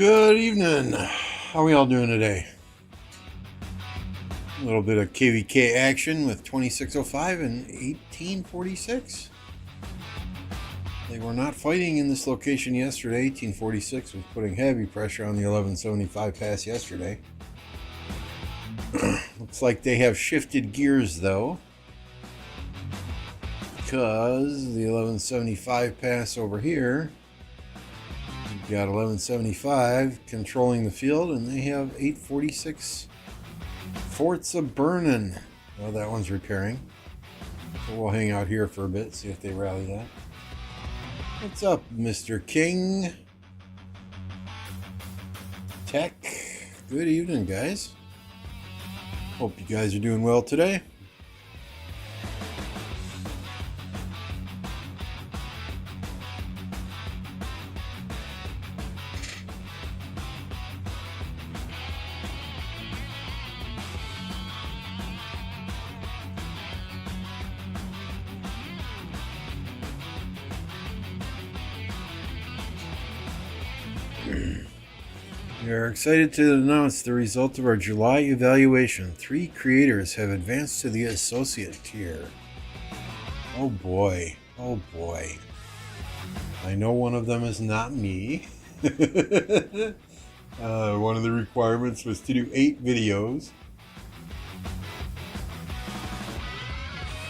Good evening. How are we all doing today? A little bit of KvK action with 2605 and 1846. They were not fighting in this location yesterday. 1846 was putting heavy pressure on the 1175 pass yesterday. Looks like they have shifted gears though, because the 1175 pass over here, you've got 1175 controlling the field, and they have 846 Forts of Burnin. Well, that one's repairing, so we'll hang out here for a bit, see if they rally that. What's up, Mr. King? Tech. Good evening, guys. Hope you guys are doing well today. We are excited to announce the result of our July evaluation. 3 creators have advanced to the associate tier. Oh boy, oh boy. I know one of them is not me. One of the requirements was to do 8 videos.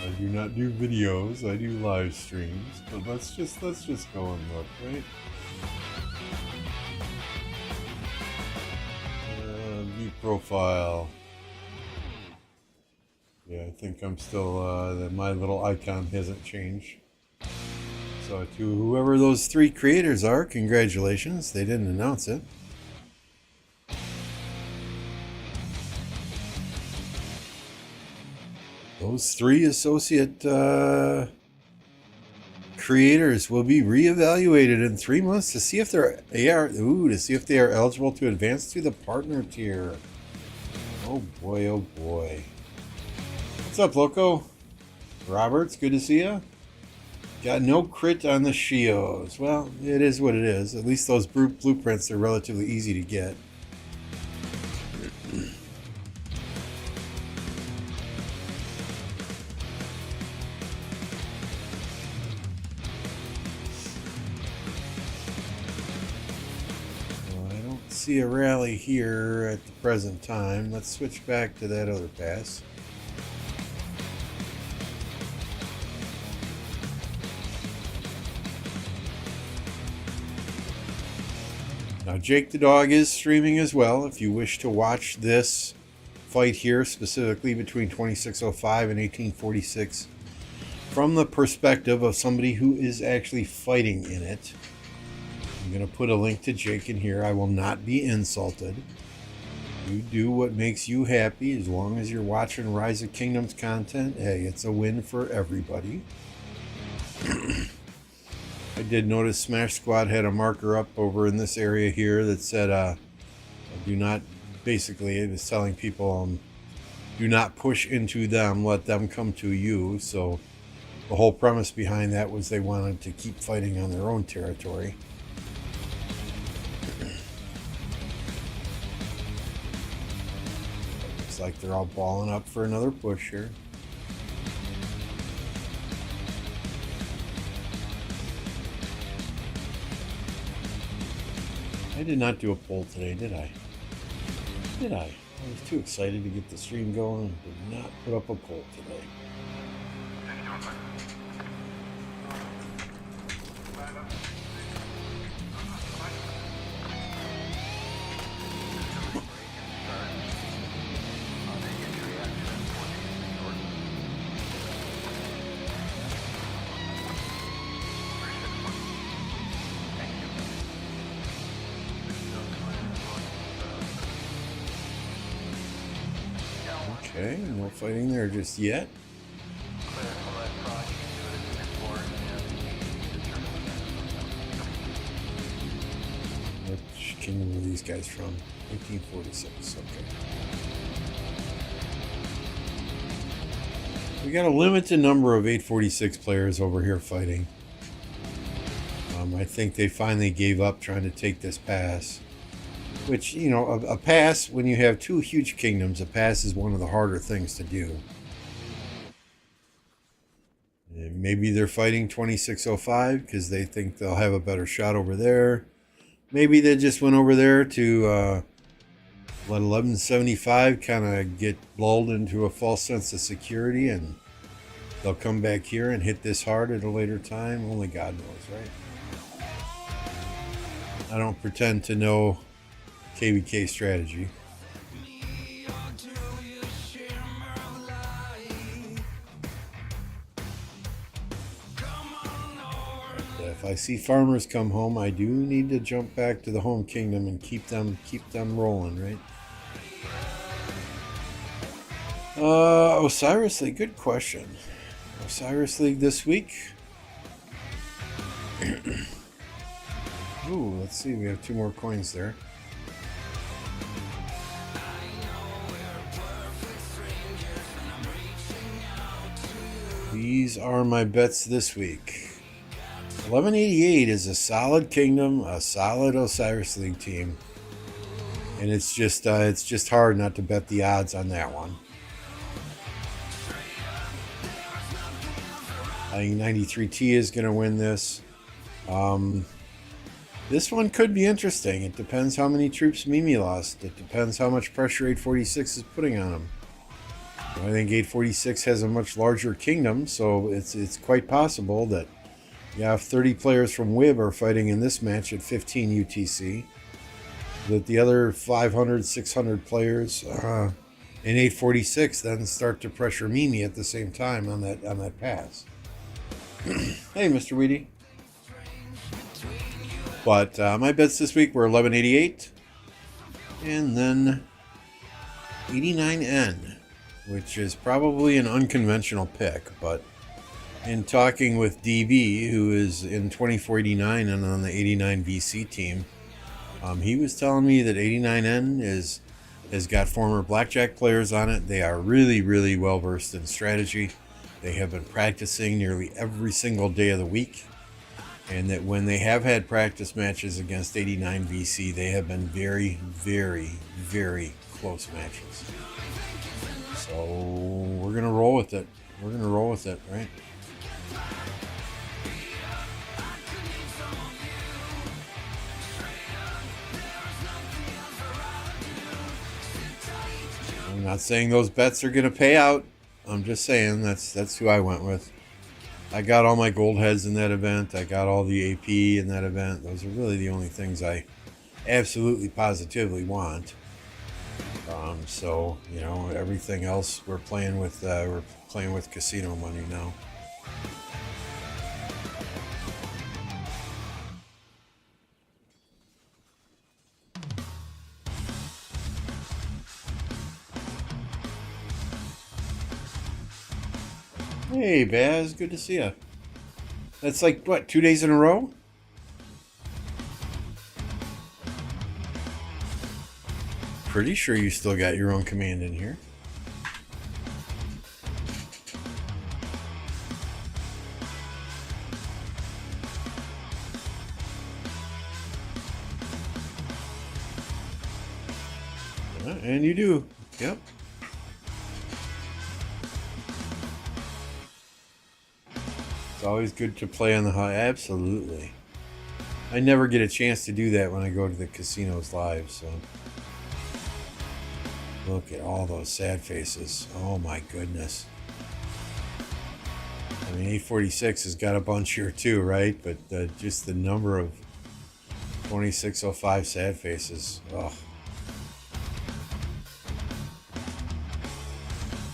I do not do videos, I do live streams. But let's just go and look, right? View profile. Yeah, I think I'm still, my little icon hasn't changed. So to whoever those 3 creators are, congratulations. They didn't announce it. Those 3 associate creators will be reevaluated in 3 months to see if they are eligible to advance to the partner tier. Oh boy, oh boy. What's up, Loco? Roberts, good to see ya. Got no crit on the Shios. Well, it is what it is. At least those blueprints are relatively easy to get. See a rally here at the present time. Let's switch back to that other pass. Now Jake the Dog is streaming as well. If you wish to watch this fight here, specifically between 2605 and 1846, from the perspective of somebody who is actually fighting in it, I'm going to put a link to Jake in here. I will not be insulted. You do what makes you happy. As long as you're watching Rise of Kingdoms content, hey, it's a win for everybody. I did notice Smash Squad had a marker up over in this area here that said, do not, basically it was telling people, do not push into them, let them come to you. So the whole premise behind that was they wanted to keep fighting on their own territory. Like they're all balling up for another push here. I did not do a poll today, did I? Did I? I was too excited to get the stream going and did not put up a poll today. Okay, no fighting there just yet. Which kingdom are these guys from? 1846, okay. We got a limited number of 846 players over here fighting. I think they finally gave up trying to take this pass. Which, you know, a pass, when you have two huge kingdoms, a pass is one of the harder things to do. And maybe they're fighting 2605 because they think they'll have a better shot over there. Maybe they just went over there to let 1175 kind of get lulled into a false sense of security, and they'll come back here and hit this hard at a later time. Only God knows, right? I don't pretend to know KvK strategy. But if I see farmers come home, I do need to jump back to the home kingdom and keep them rolling, right? Osiris League, good question. Osiris League this week. Ooh, let's see, we have 2 more coins there. These are my bets this week. 1188 is a solid kingdom, a solid Osiris League team. And it's just hard not to bet the odds on that one. I think 93T is going to win this. This one could be interesting. It depends how many troops Mimi lost. It depends how much pressure 846 is putting on him. I think 846 has a much larger kingdom, so it's quite possible that you have 30 players from WIB are fighting in this match at 15 UTC. That the other 500, 600 players in 846 then start to pressure Mimi at the same time on that pass. Hey, Mr. Weedy. But my bets this week were 1188 and then 89N, which is probably an unconventional pick. But in talking with DB, who is in 2489 and on the 89 VC team, he was telling me that 89N has got former blackjack players on it. They are really, really well versed in strategy. They have been practicing nearly every single day of the week. And that when they have had practice matches against 89 VC, they have been very, very, very close matches. So we're going to roll with it. We're going to roll with it, right? I'm not saying those bets are going to pay out. I'm just saying that's who I went with. I got all my gold heads in that event. I got all the AP in that event. Those are really the only things I absolutely positively want. So, you know, everything else we're playing with casino money now. Hey, Baz, good to see you. That's like, what, 2 days in a row? Pretty sure you still got your own command in here. And you do. Yep. It's always good to play on the high. Absolutely. I never get a chance to do that when I go to the casinos live, so. Look at all those sad faces. Oh my goodness. I mean, 846 has got a bunch here too, right? But just the number of 2605 sad faces. Oh.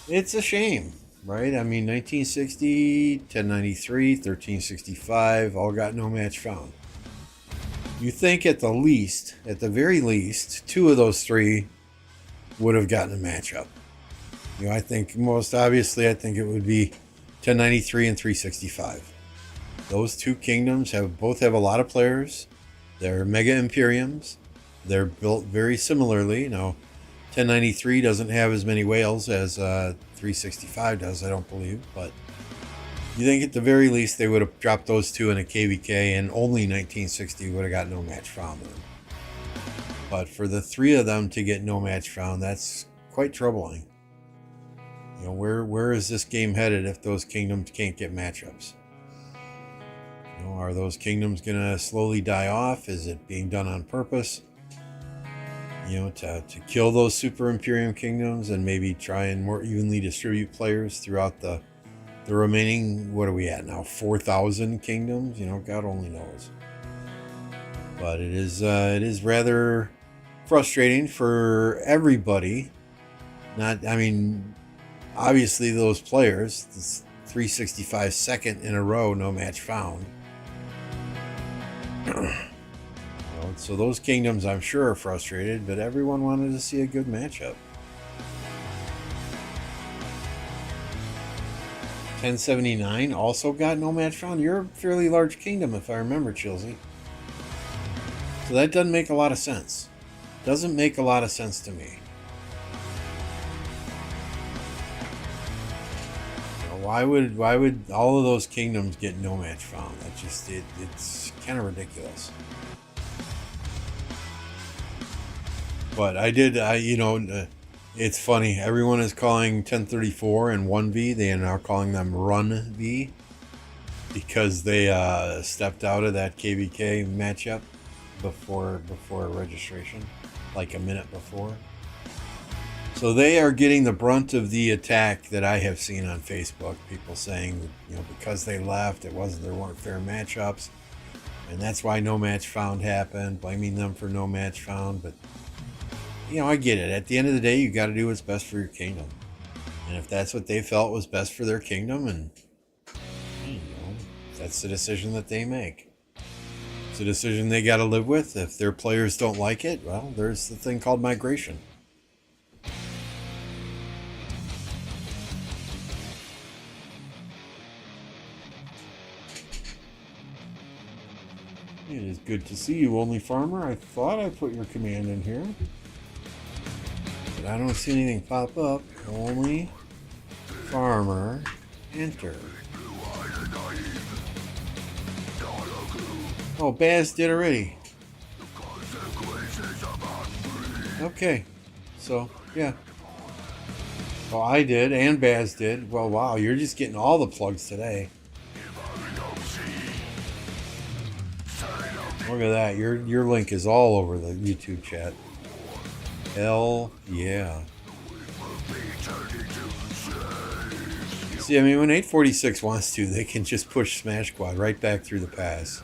It's a shame, right? I mean, 1960, 1093, 1365, all got no match found. You think at the very least, 2 of those 3 would have gotten a matchup. You know, I think most obviously, I think it would be 1093 and 365. Those 2 kingdoms both have a lot of players. They're mega imperiums. They're built very similarly. Now, 1093 doesn't have as many whales as 365 does, I don't believe. But you think at the very least they would have dropped those 2 in a KvK, and only 1960 would have got no match found in them. But for the 3 of them to get no match found, that's quite troubling. You know, where is this game headed if those kingdoms can't get matchups? You know, are those kingdoms going to slowly die off? Is it being done on purpose? You know, to kill those Super Imperium kingdoms and maybe try and more evenly distribute players throughout the remaining, what are we at now, 4,000 kingdoms? You know, God only knows. But it is rather frustrating for everybody. I mean, obviously those players, this 365 second in a row, no match found. So those kingdoms, I'm sure, are frustrated, but everyone wanted to see a good matchup. 1079 also got no match found. You're a fairly large kingdom, if I remember, Chilsey. So that doesn't make a lot of sense. Doesn't make a lot of sense to me. Why would all of those kingdoms get no match found? It's kind of ridiculous. But it's funny. Everyone is calling 1034 and 1V. They are now calling them Run V because they stepped out of that KvK matchup before registration, like a minute before. So they are getting the brunt of the attack that I have seen on Facebook. People saying, you know, because they left, there weren't fair matchups, and that's why no match found happened. Blaming them for no match found, but you know, I get it. At the end of the day, you got to do what's best for your kingdom, and if that's what they felt was best for their kingdom, and you know, that's the decision that they make. It's a decision they got to live with. If their players don't like it, well, there's the thing called migration. It is good to see you, Only Farmer. I thought I put your command in here, but I don't see anything pop up. Only Farmer, enter. Oh, Baz did already. Okay, so yeah. Well, I did, and Baz did. Well, wow, you're just getting all the plugs today. Look at that. Your link is all over the YouTube chat. Hell yeah. See, I mean, when 846 wants to, they can just push Smash Squad right back through the pass.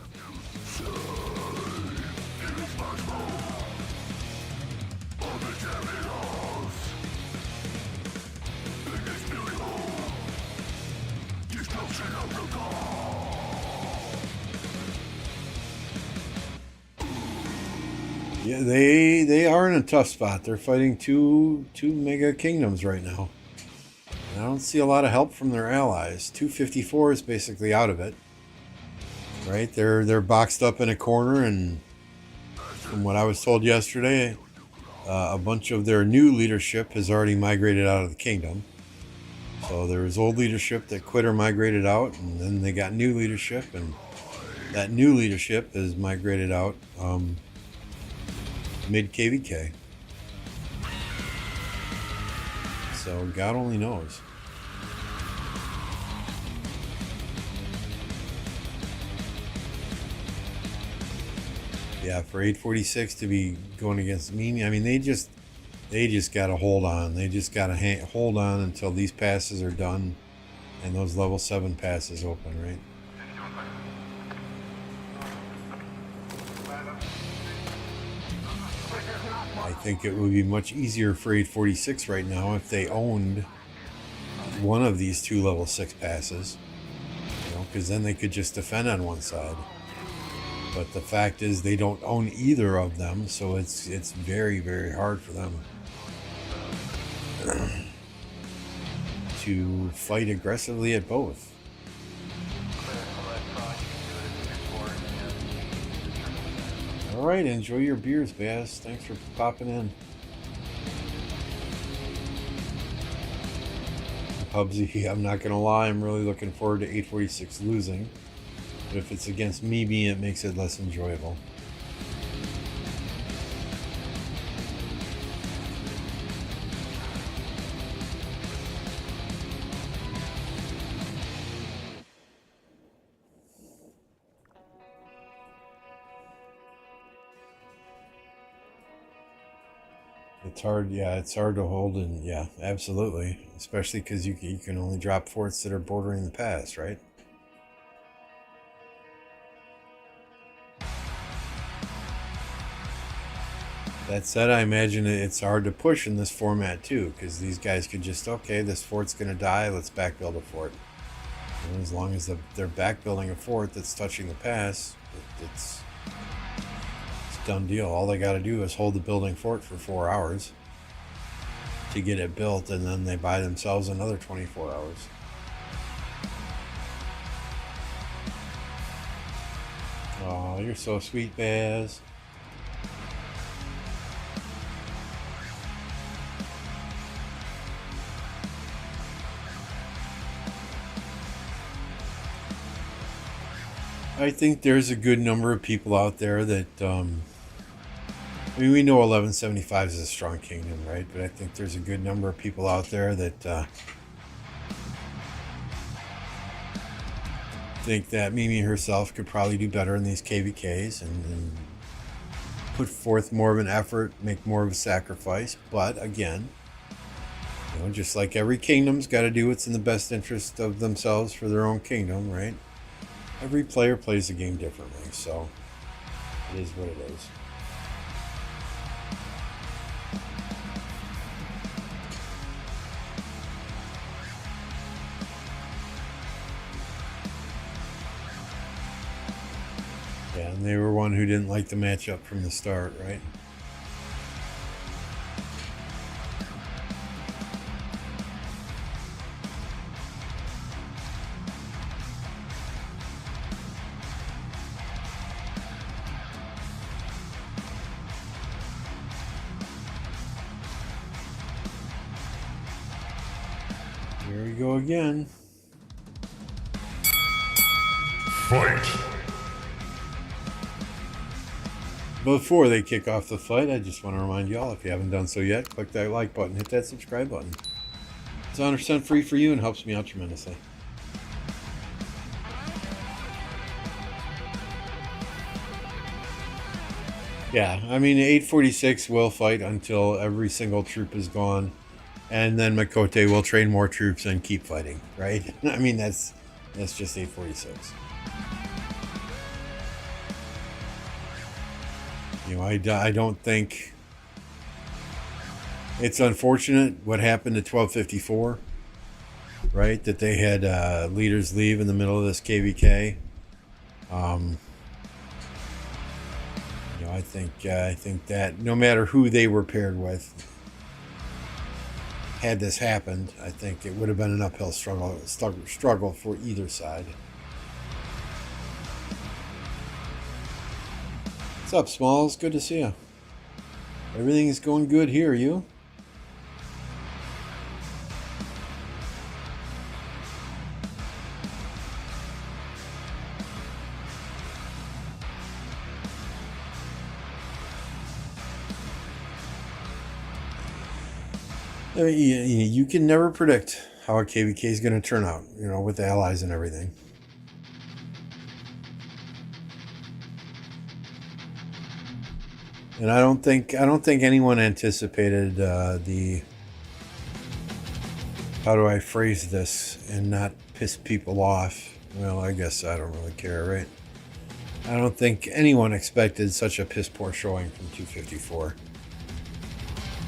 Yeah, they are in a tough spot. They're fighting two mega kingdoms right now. And I don't see a lot of help from their allies. 254 is basically out of it. Right? They're boxed up in a corner, and from what I was told yesterday, a bunch of their new leadership has already migrated out of the kingdom. So there was old leadership that quit or migrated out, and then they got new leadership, and that new leadership has migrated out mid KvK. So God only knows. Yeah, for 846 to be going against me, I mean, they just got to hold on. They just got to hold on until these passes are done and those level 7 passes open, right? I think it would be much easier for 846 right now if they owned one of these 2 level 6 passes, you know, because then they could just defend on one side. But the fact is they don't own either of them, so it's very, very hard for them to fight aggressively at both. All right, enjoy your beers, Bass. Thanks for popping in. Hubsy, I'm not gonna lie, I'm really looking forward to 846 losing. But if it's against me, it makes it less enjoyable. It's hard, yeah, it's hard to hold, and yeah, absolutely. Especially because you can only drop forts that are bordering the pass, right? That said, I imagine it's hard to push in this format too, because these guys could just, okay, this fort's going to die, let's backbuild a fort. And as long as they're backbuilding a fort that's touching the pass, it's a done deal. All they got to do is hold the building fort for 4 hours to get it built, and then they buy themselves another 24 hours. Oh, you're so sweet, Baz. I think there's a good number of people out there that, I mean, we know 1175 is a strong kingdom, right? But I think there's a good number of people out there that think that Mimi herself could probably do better in these KvKs and put forth more of an effort, make more of a sacrifice. But again, just like every kingdom's got to do what's in the best interest of themselves for their own kingdom, right? Every player plays the game differently, so it is what it is. Yeah, and they were one who didn't like the matchup from the start, right? Here we go again. Fight! Before they kick off the fight, I just want to remind y'all, if you haven't done so yet, click that like button, hit that subscribe button. It's 100% free for you and helps me out tremendously. Yeah, I mean, 846 will fight until every single troop is gone, and then Makote will train more troops and keep fighting, right? I mean, that's just 846. I don't think it's unfortunate what happened to 1254, right? That they had leaders leave in the middle of this KvK. I think that no matter who they were paired with, had this happened, I think it would have been an uphill struggle for either side. What's up, Smalls? Good to see you. Everything is going good here, you? I mean, you can never predict how a KvK is going to turn out, with the allies and everything. And I don't think anyone anticipated the, how do I phrase this and not piss people off? Well, I guess I don't really care, right? I don't think anyone expected such a piss poor showing from 254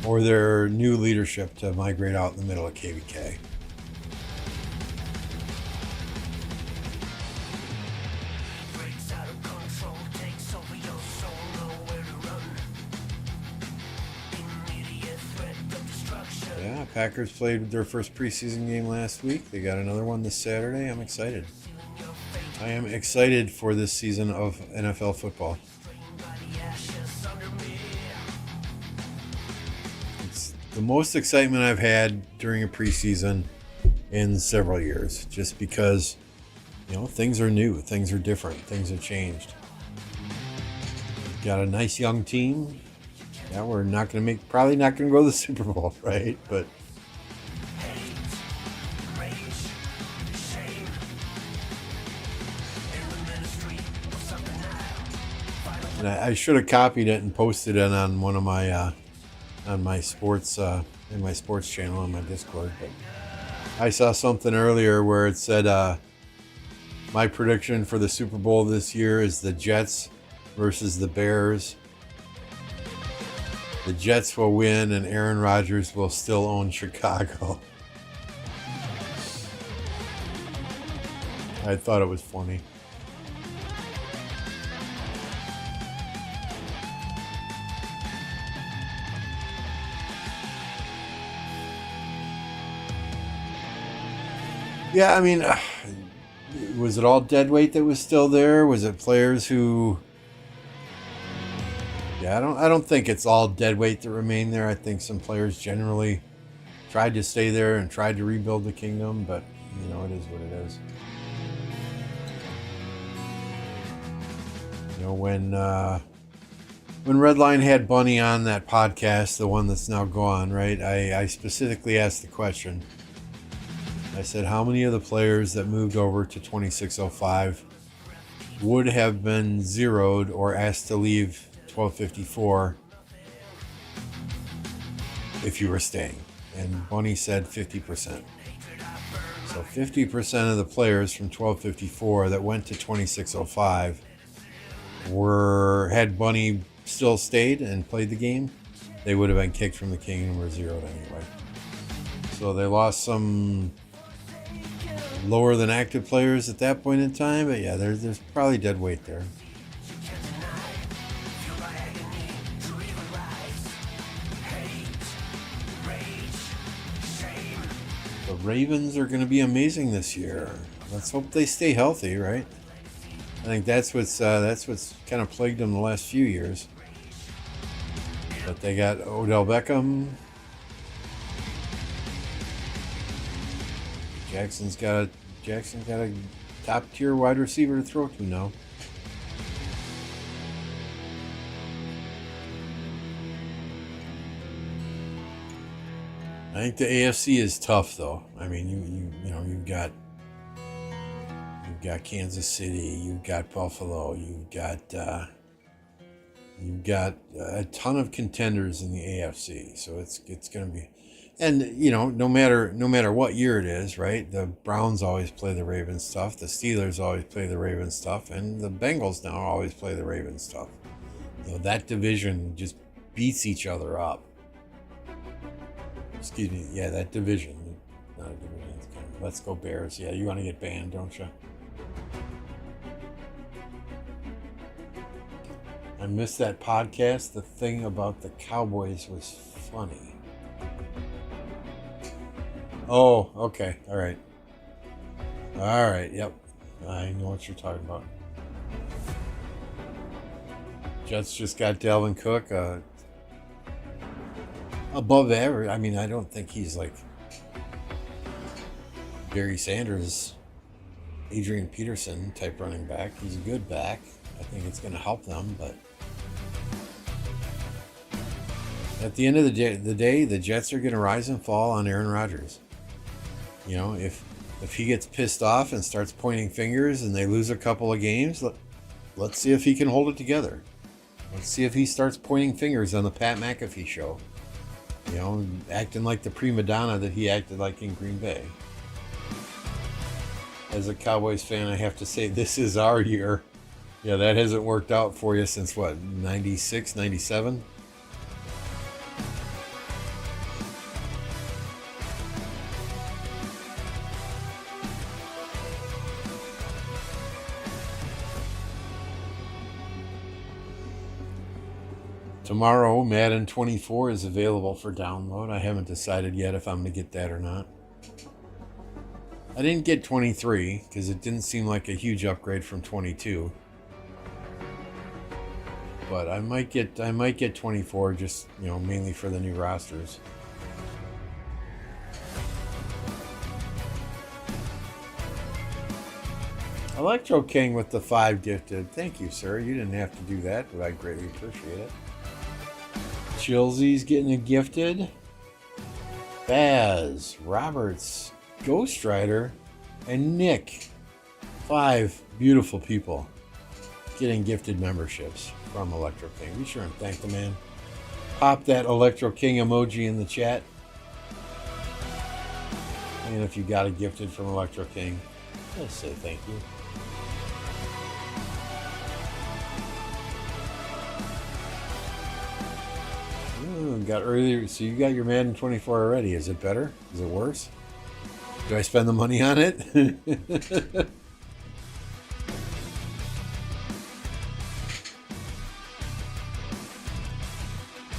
or their new leadership to migrate out in the middle of KvK. Yeah, Packers played their first preseason game last week. They got another one this Saturday. I'm excited. I am excited for this season of NFL football. It's the most excitement I've had during a preseason in several years, just because, things are new, things are different, things have changed. We've got a nice young team. Yeah, we're not going to probably not going to go to the Super Bowl, right? But and I should have copied it and posted it on one of my on my sports in my sports channel on my Discord. But I saw something earlier where it said my prediction for the Super Bowl this year is the Jets versus the Bears. The Jets will win and Aaron Rodgers will still own Chicago. I thought it was funny. Yeah, I mean, was it all dead weight that was still there? Was it players who... Yeah, I don't think it's all dead weight that remained there. I think some players generally tried to stay there and tried to rebuild the kingdom, but, you know, it is what it is. You know, when Redline had Bunny on that podcast, the one that's now gone, right, I specifically asked the question. I said, how many of the players that moved over to 2605 would have been zeroed or asked to leave 1254 if you were staying? And Bunny said 50%. So 50% of the players from 1254 that went to 2605 had Bunny still stayed and played the game, they would have been kicked from the king and were zeroed anyway. So they lost some lower than active players at that point in time, but yeah, there's probably dead weight there. The Ravens are going to be amazing this year. Let's hope they stay healthy, right? I think that's what's kind of plagued them the last few years. But they got Odell Beckham. Jackson's got a top tier wide receiver to throw to now. I think the AFC is tough though. I mean, you've got Kansas City, you've got Buffalo, you've got a ton of contenders in the AFC. So it's going to be, and you know, no matter what year it is, right? The Browns always play the Ravens tough, the Steelers always play the Ravens tough, and the Bengals now always play the Ravens tough. You know, that division just beats each other up. Excuse me, yeah, that division. Not a division. It's kind of, let's go Bears. Yeah, you want to get banned, don't you? I missed that podcast. The thing about the Cowboys was funny. Oh, okay. All right. Yep. I know what you're talking about. Jets just got Dalvin Cook. Above average. I mean, I don't think he's like Barry Sanders, Adrian Peterson type running back. He's a good back. I think it's going to help them, but at the end of the day, the Jets are going to rise and fall on Aaron Rodgers. You know, if he gets pissed off and starts pointing fingers and they lose a couple of games, let's see if he can hold it together. Let's see if he starts pointing fingers on the Pat McAfee show. You know, acting like the prima donna that he acted like in Green Bay. As a Cowboys fan, I have to say this is our year. Yeah, that hasn't worked out for you since what, 96, 97? Tomorrow, Madden 24 is available for download. I haven't decided yet if I'm going to get that or not. I didn't get 23 because it didn't seem like a huge upgrade from 22. But I might get 24 just, you know, mainly for the new rosters. Electro King with the 5 gifted. Thank you, sir. You didn't have to do that, but I greatly appreciate it. Chilsey's getting a gifted. Baz, Roberts, Ghost Rider, and Nick. 5 beautiful people getting gifted memberships from Electro King. Be sure and thank the man. pop that Electro King emoji in the chat. And if you got a gifted from Electro King, just say thank you. Ooh, got earlier, so you got your Madden 24 already. Is it better? Is it worse? Do I spend the money on it?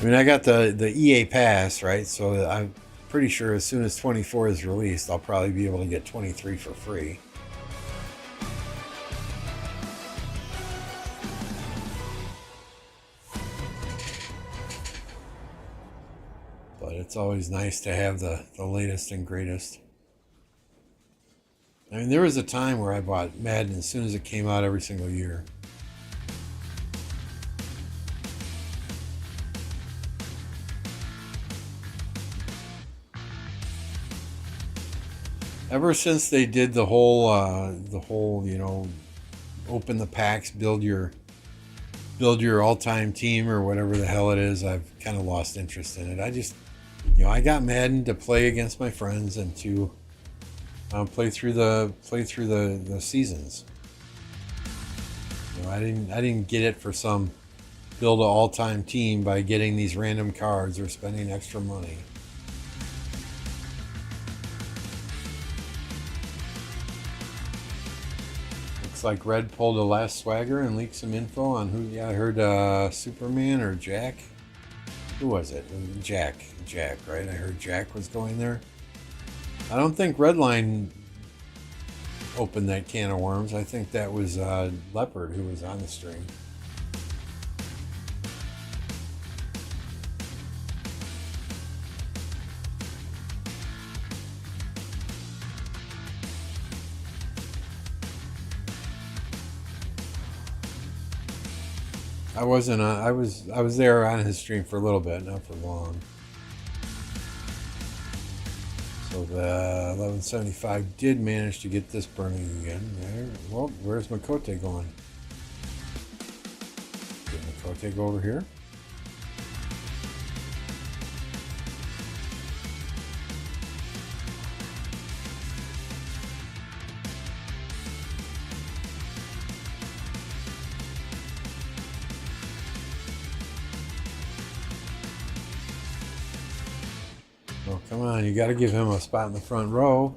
I mean, I got the EA Pass, right? So I'm pretty sure as soon as 24 is released, I'll probably be able to get 23 for free. But it's always nice to have the latest and greatest. I mean, there was a time where I bought Madden as soon as it came out every single year. Ever since they did the whole, you know, open the packs, build your all-time team or whatever the hell it is, I've kind of lost interest in it. I just, you know, I got Madden to play against my friends and to play through the seasons. You know, I didn't get it for some build an all-time team by getting these random cards or spending extra money. Looks like Red pulled a last swagger and leaked some info on who. Yeah, I heard Superman or Jack. Who was it? Jack, right? I heard Jack was going there. I don't think Redline opened that can of worms. I think that was Leopard who was on the stream. I wasn't. I was there on his stream for a little bit, not for long. So the 1175 did manage to get this burning again. There. Well, where's Makote going? Did Makote go over here? Oh, come on, you got to give him a spot in the front row.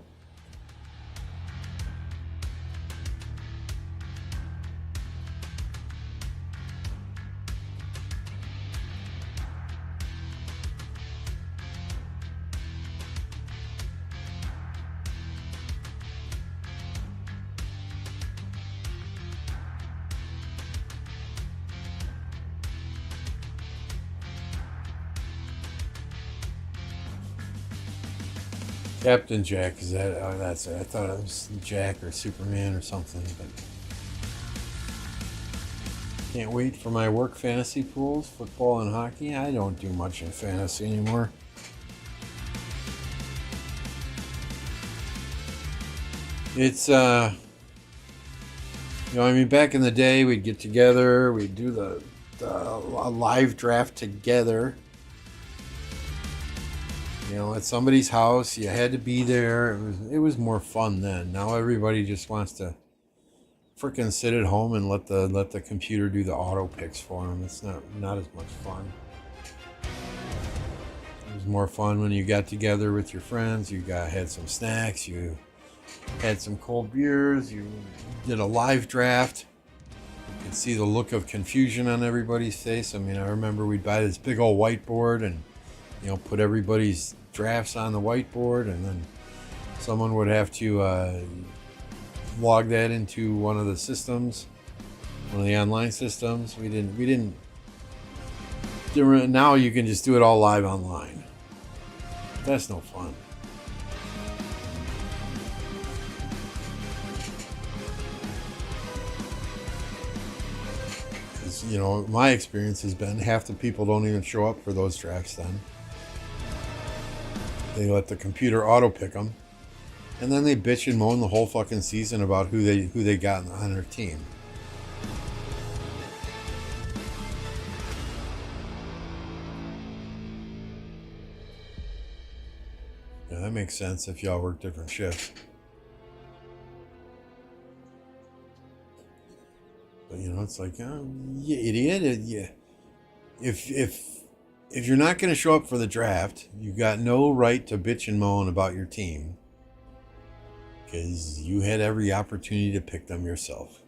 Captain Jack, is that? Oh, that's it. I thought it was Jack or Superman or something, but can't wait for my work fantasy pools, football and hockey. I don't do much in fantasy anymore. It's you know, I mean, back in the day, we'd get together, we'd do the live draft together. You know, at somebody's house, you had to be there. It was more fun then. Now everybody just wants to frickin' sit at home and let the computer do the auto picks for them. It's not as much fun. It was more fun when you got together with your friends. You had some snacks. You had some cold beers. You did a live draft. You could see the look of confusion on everybody's face. I mean, I remember we'd buy this big old whiteboard and, you know, put everybody's drafts on the whiteboard, and then someone would have to log that into one of the systems, one of the online systems. We didn't. Now you can just do it all live online. That's no fun. You know, my experience has been half the people don't even show up for those drafts then. They let the computer auto pick them, and then they bitch and moan the whole fucking season about who they got on their team. that makes sense if y'all work different shifts. But you know, it's like, oh, you idiot. Yeah. If you're not going to show up for the draft, you've got no right to bitch and moan about your team, because you had every opportunity to pick them yourself.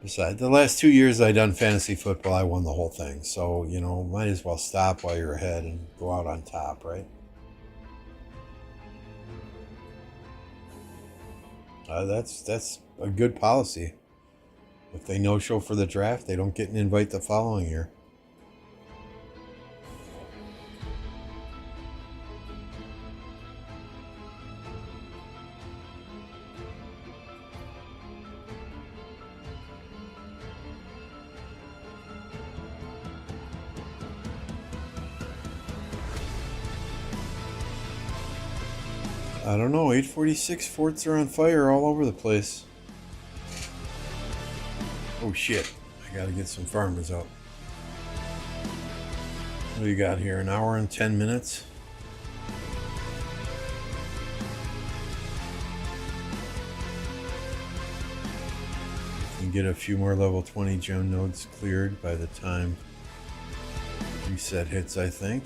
Besides, the last 2 years I done fantasy football, I won the whole thing. So, you know, might as well stop while you're ahead and go out on top, right? That's a good policy. If they no-show for the draft, they don't get an invite the following year. I don't know, 846 forts are on fire all over the place. Oh shit, I gotta get some farmers out. What do you got here, an hour and 10 minutes? You can get a few more level 20 gem nodes cleared by the time reset hits, I think.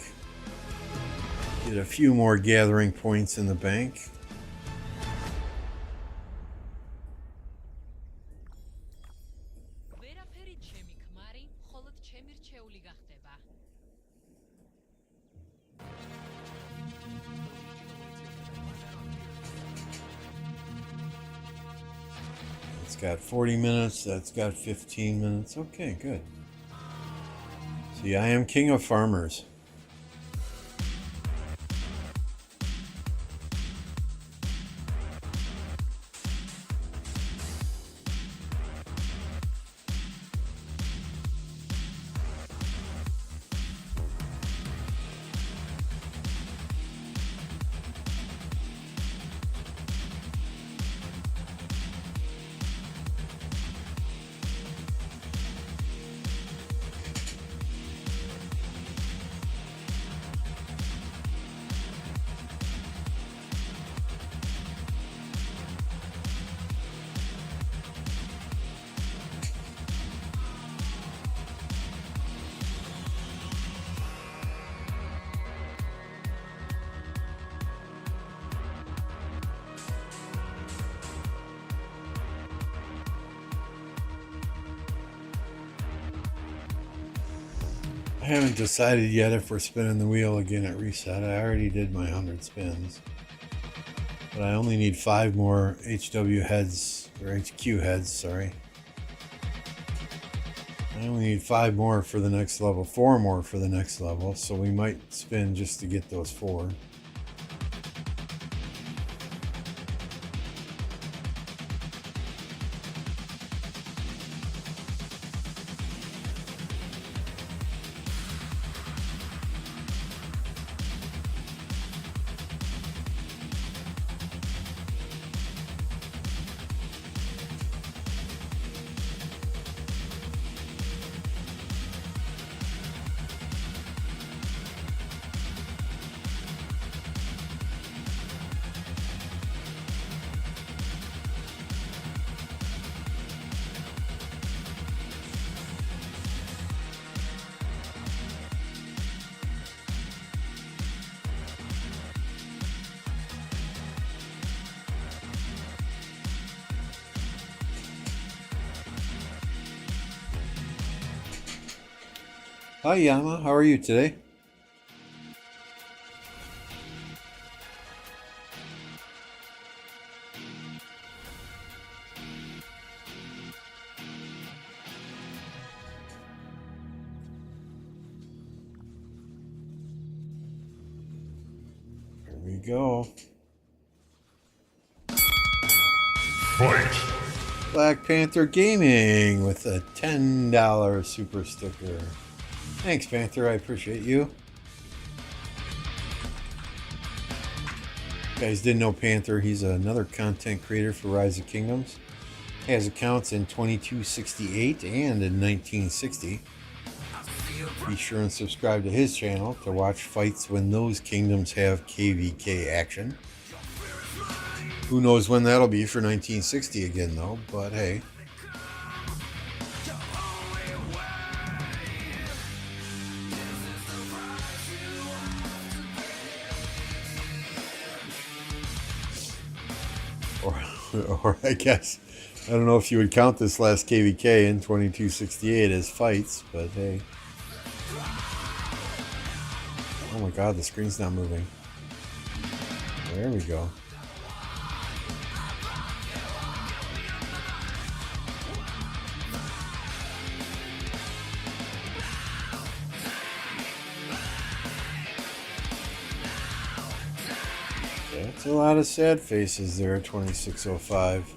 Get a few more gathering points in the bank. It's got 40 minutes, that's got 15 minutes. Okay, good. See, I am king of farmers. I haven't decided yet if we're spinning the wheel again at reset. I already did my 100 spins. But I only need 5 more HW heads, or HQ heads, sorry. I only need 5 more for the next level, 4 more for the next level, so we might spin just to get those 4. Hi Yama, how are you today? Here we go. Fight! Black Panther Gaming with a $10 super sticker. Thanks, Panther. I appreciate you. You guys didn't know Panther. He's another content creator for Rise of Kingdoms. He has accounts in 2268 and in 1960. Be sure and subscribe to his channel to watch fights when those kingdoms have KvK action. Who knows when that'll be for 1960 again, though, but hey. Or I guess, I don't know if you would count this last KvK in 2268 as fights, but hey. Oh my god, the screen's not moving. There we go. That's a lot of sad faces there at 2605.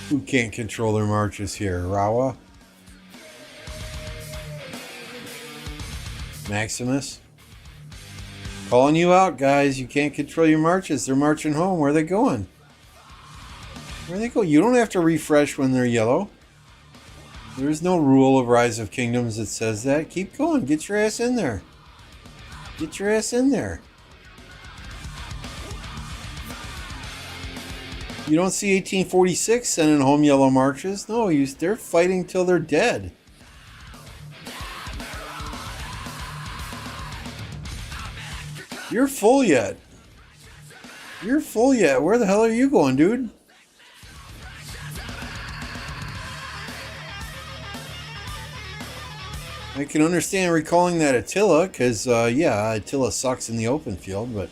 Who can't control their marches here? Rawa? Maximus? Calling you out, guys. You can't control your marches. They're marching home. Where are they going? Where they go? You don't have to refresh when they're yellow. There's no rule of Rise of Kingdoms that says that. Keep going. Get your ass in there. Get your ass in there. You don't see 1846 sending home yellow marches. No, they're fighting till they're dead. You're full yet. You're full yet. Where the hell are you going, dude? I can understand recalling that Attila, because, yeah, Attila sucks in the open field, but...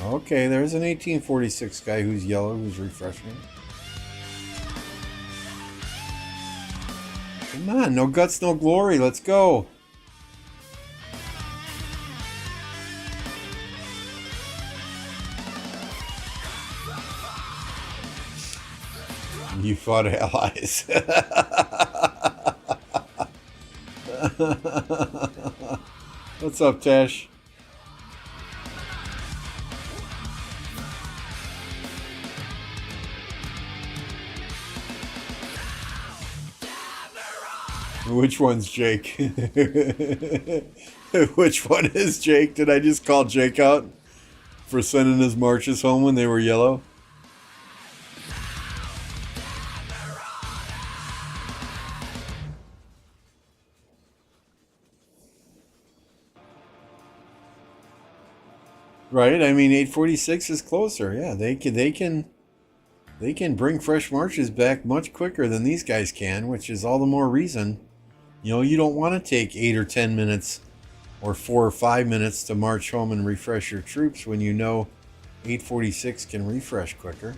Okay, there's an 1846 guy who's yellow, who's refreshing. Come on, no guts, no glory. Let's go. You fought allies. What's up, Tash? Which one's Jake? Which one is Jake? Did I just call Jake out for sending his marches home when they were yellow? Right? I mean, 846 is closer. Yeah, they can bring fresh marches back much quicker than these guys can, which is all the more reason. You know, you don't want to take 8 or 10 minutes or 4 or 5 minutes to march home and refresh your troops when you know 846 can refresh quicker.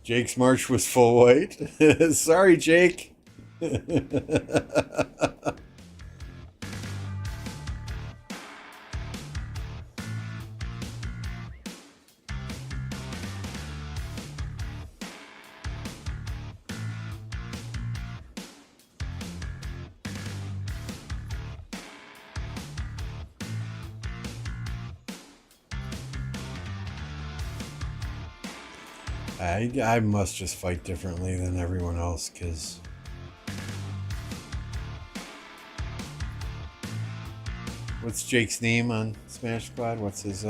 Jake's march was full white. Sorry, Jake. I must just fight differently than everyone else, because what's Jake's name on Smash Squad? What's his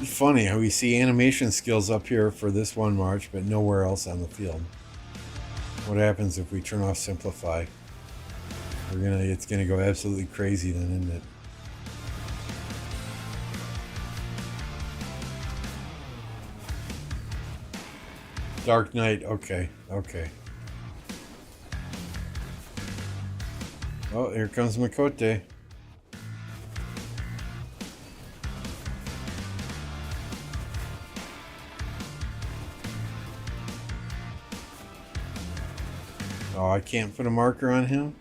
It's funny how we see animation skills up here for this one march, but nowhere else on the field. What happens if we turn off Simplify? It's gonna go absolutely crazy then, isn't it? Dark Knight, okay. Oh, here comes Makote. Oh, I can't put a marker on him?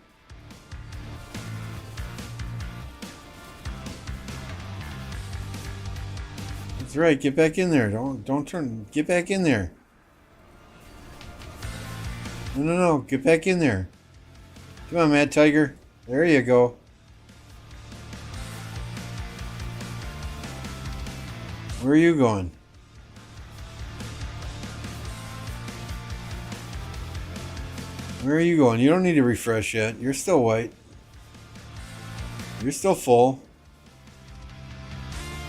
That's right, get back in there. Don't turn. Get back in there. No, get back in there. Come on, Mad Tiger. There you go. Where are you going? Where are you going? You don't need to refresh yet. You're still white. You're still full.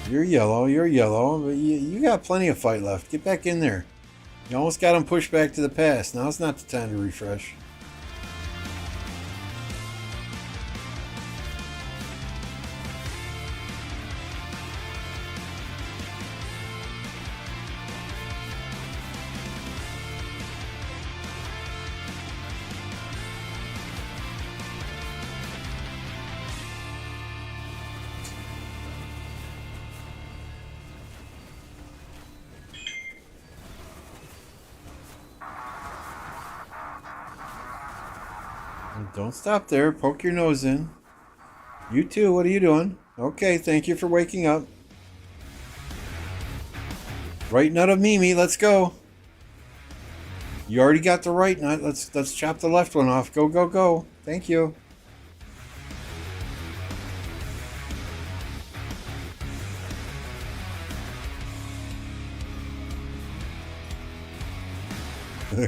You're yellow, but you got plenty of fight left. Get back in there. You almost got him pushed back to the past. Now's not the time to refresh. Don't stop there. Poke your nose in. You too. What are you doing? Okay, thank you for waking up. Right nut of Mimi. Let's go. You already got the right nut. Let's chop the left one off. Go, go, go. Thank you.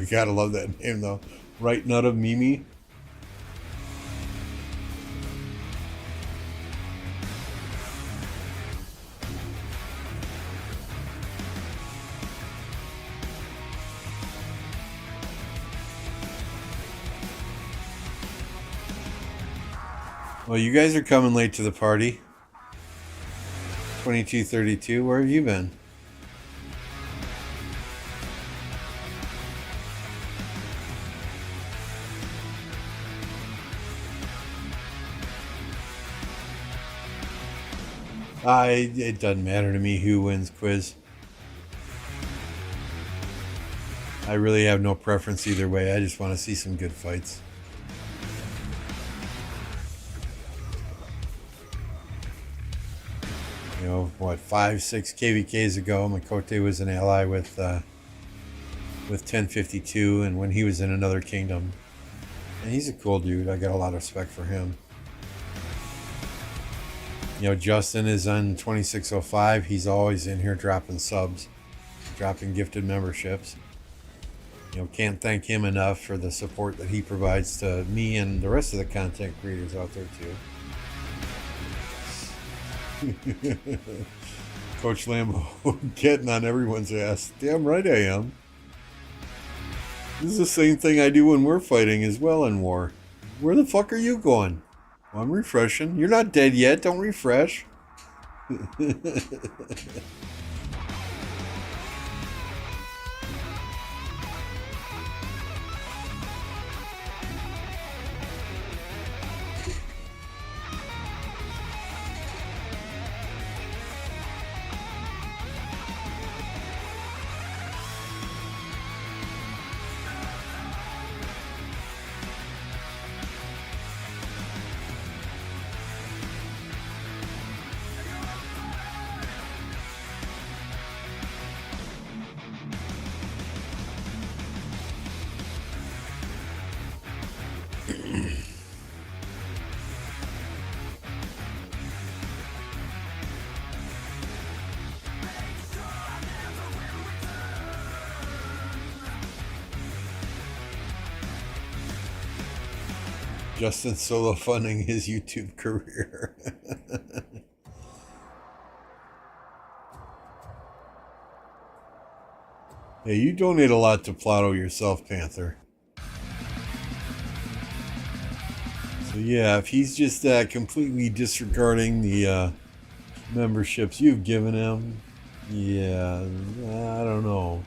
Gotta love that name though. Right nut of Mimi. Well, you guys are coming late to the party. 2232, where have you been? It doesn't matter to me who wins quiz. I really have no preference either way. I just want to see some good fights. You know, what, 5-6 KvKs ago, Makote was an ally with 1052, and when he was in Another Kingdom. And he's a cool dude. I got a lot of respect for him. You know, Justin is on 2605. He's always in here dropping subs, dropping gifted memberships. You know, can't thank him enough for the support that he provides to me and the rest of the content creators out there too. Coach Lambeau getting on everyone's ass. Damn right I am. This is the same thing I do when we're fighting as well in war. Where the fuck are you going? Well, I'm refreshing. You're not dead yet. Don't refresh. Justin solo funding his YouTube career. Hey, you donate a lot to Plato yourself, Panther. So yeah, if he's just completely disregarding the memberships you've given him, yeah, I don't know.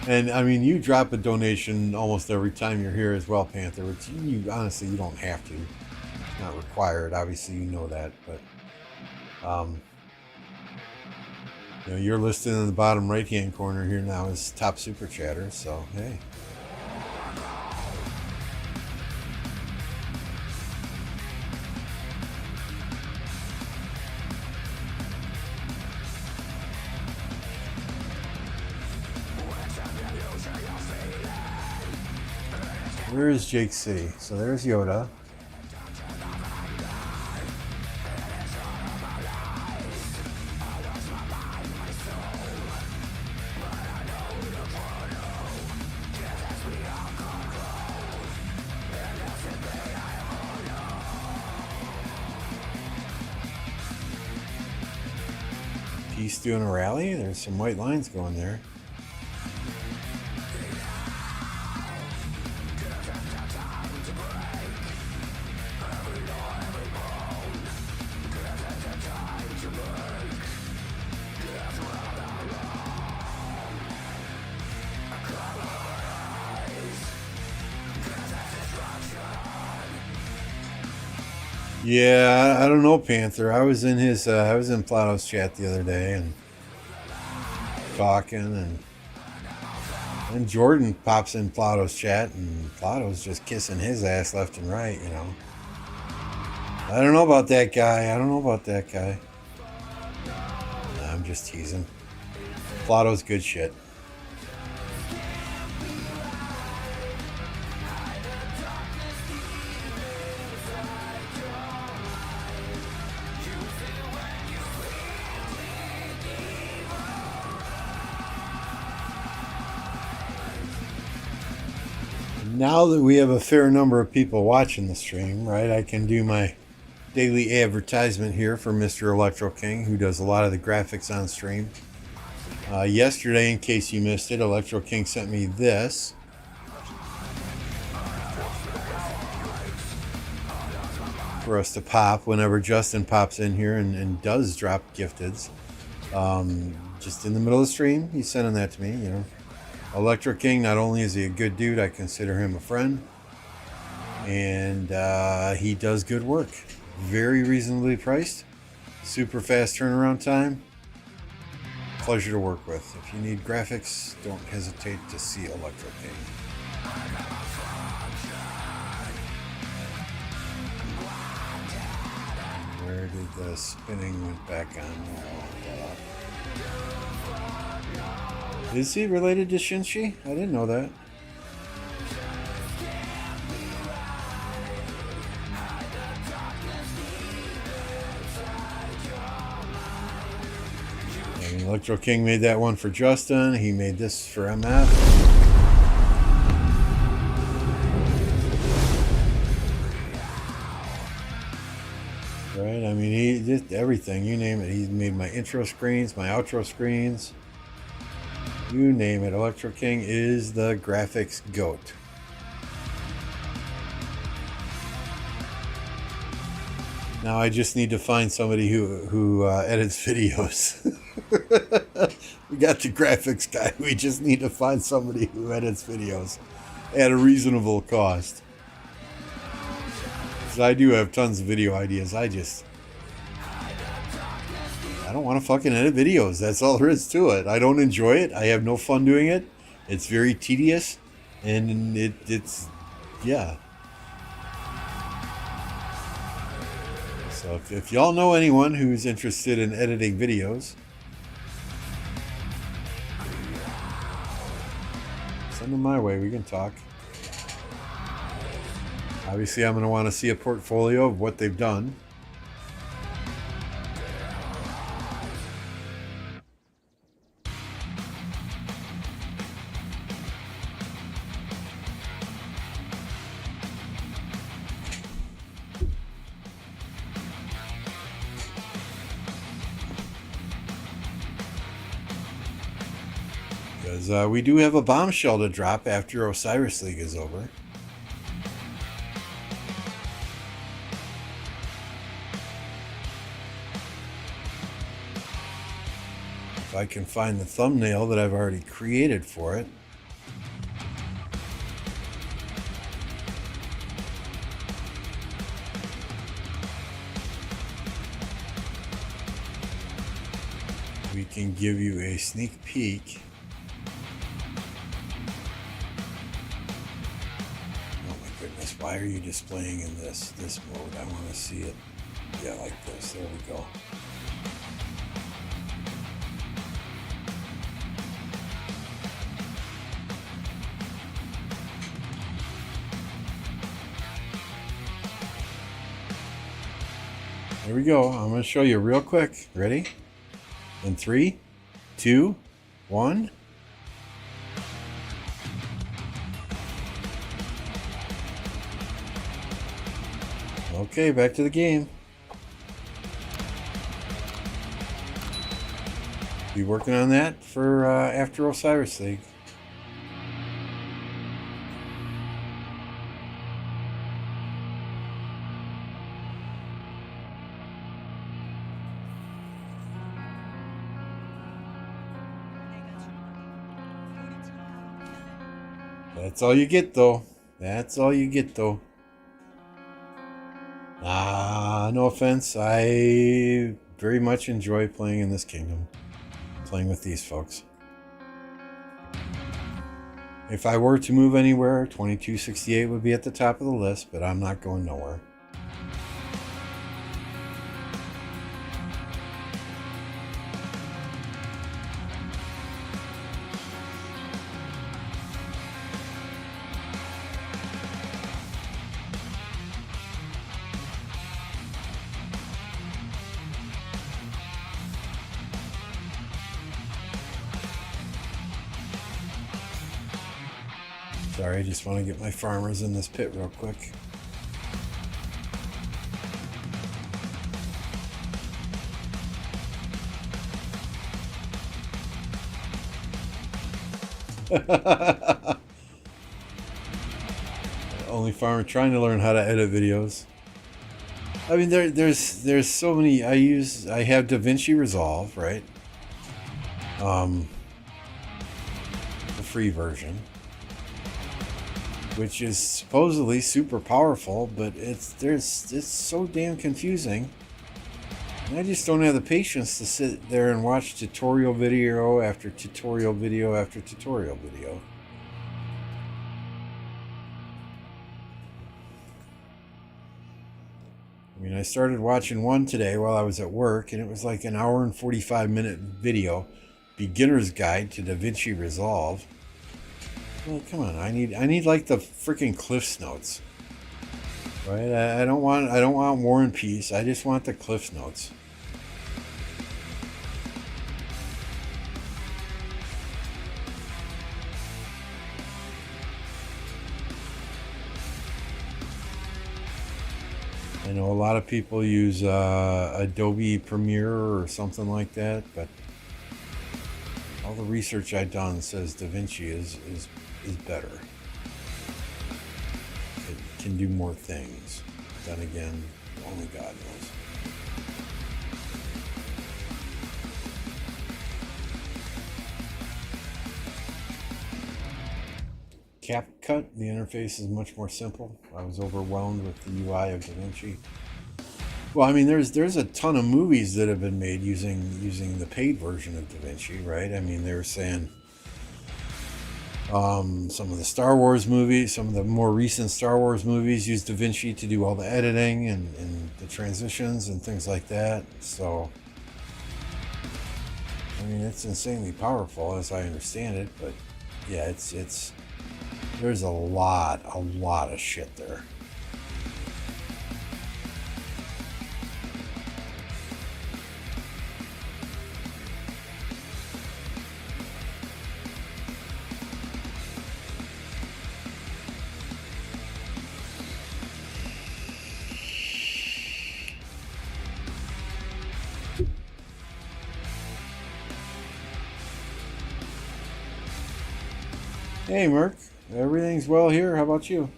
And I mean, you drop a donation almost every time you're here as well, Panther, which you honestly, you don't have to. It's not required. Obviously, you know that, but You know, you're listed in the bottom right-hand corner here now as top super chatter, so hey. Where is Jake City? So there's Yoda. Peace doing a rally? There's some white lines going there. Yeah, I don't know, Panther. I was in Plato's chat the other day and talking, and Jordan pops in Plato's chat, and Plato's just kissing his ass left and right, you know. I don't know about that guy. Nah, I'm just teasing. Plato's good shit. Now that we have a fair number of people watching the stream, right, I can do my daily advertisement here for Mr. Electro King, who does a lot of the graphics on stream. Yesterday, in case you missed it, Electro King sent me this. For us to pop whenever Justin pops in here and does drop gifteds. Just in the middle of the stream, he's sending that to me, you know. Electro King, not only is he a good dude, I consider him a friend. And he does good work. Very reasonably priced. Super fast turnaround time. Pleasure to work with. If you need graphics, don't hesitate to see Electro King. Where did the spinning went back on? Is he related to Shinshi? I didn't know that. I mean, Electro King made that one for Justin. He made this for MF. Right? I mean, he did everything. You name it. He made my intro screens, my outro screens. You name it. Electro King is the graphics goat. Now I just need to find somebody who edits videos. We got the graphics guy. We just need to find somebody who edits videos at a reasonable cost. Because I do have tons of video ideas. I don't want to fucking edit videos. That's all there is to it. I don't enjoy it. I have no fun doing it. It's very tedious. And it's yeah. So if y'all know anyone who's interested in editing videos, send them my way. We can talk. Obviously, I'm going to want to see a portfolio of what they've done. Because we do have a bombshell to drop after Osiris League is over. If I can find the thumbnail that I've already created for it. We can give you a sneak peek. Oh my goodness, why are you displaying in this mode? I want to see it. Yeah, like this. There we go. Here we go. I'm going to show you real quick. Ready? In 3, 2, 1. Okay, back to the game. Be working on that for after Osiris League. That's all you get, though. That's all you get, though. No offense. I very much enjoy playing in this kingdom. Playing with these folks. If I were to move anywhere, 2268 would be at the top of the list, but I'm not going nowhere. Sorry, I just want to get my farmers in this pit real quick. Only farmer trying to learn how to edit videos. I mean, there's so many. I have DaVinci Resolve, right? The free version, which is supposedly super powerful, but it's so damn confusing. And I just don't have the patience to sit there and watch tutorial video after tutorial video after tutorial video. I mean, I started watching one today while I was at work, and it was like an hour and 45-minute video, beginner's guide to DaVinci Resolve. Well, come on, I need like the freaking Cliff's Notes, right? I don't want War and Peace. I just want the Cliff's Notes. I know a lot of people use Adobe Premiere or something like that, but all the research I've done says DaVinci is better. It can do more things. Then again, only God knows. CapCut, the interface is much more simple. I was overwhelmed with the UI of DaVinci. Well, I mean, there's a ton of movies that have been made using the paid version of DaVinci, right? I mean, they were saying some of the Star Wars movies, some of the more recent Star Wars movies use DaVinci to do all the editing and the transitions and things like that. So, I mean, it's insanely powerful as I understand it, but yeah, it's there's a lot of shit there. Hey, Merc. Everything's well here. How about you?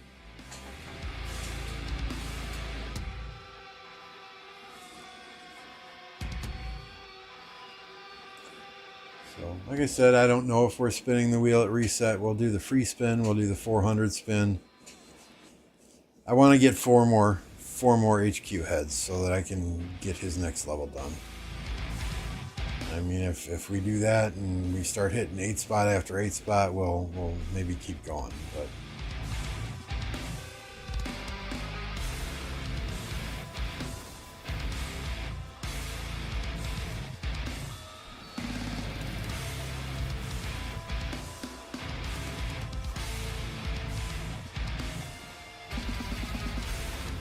So, like I said, I don't know if we're spinning the wheel at reset. We'll do the free spin. We'll do the 400 spin. I want to get four more HQ heads so that I can get his next level done. I mean, if we do that and we start hitting 8 spot after 8 spot, we'll maybe keep going. But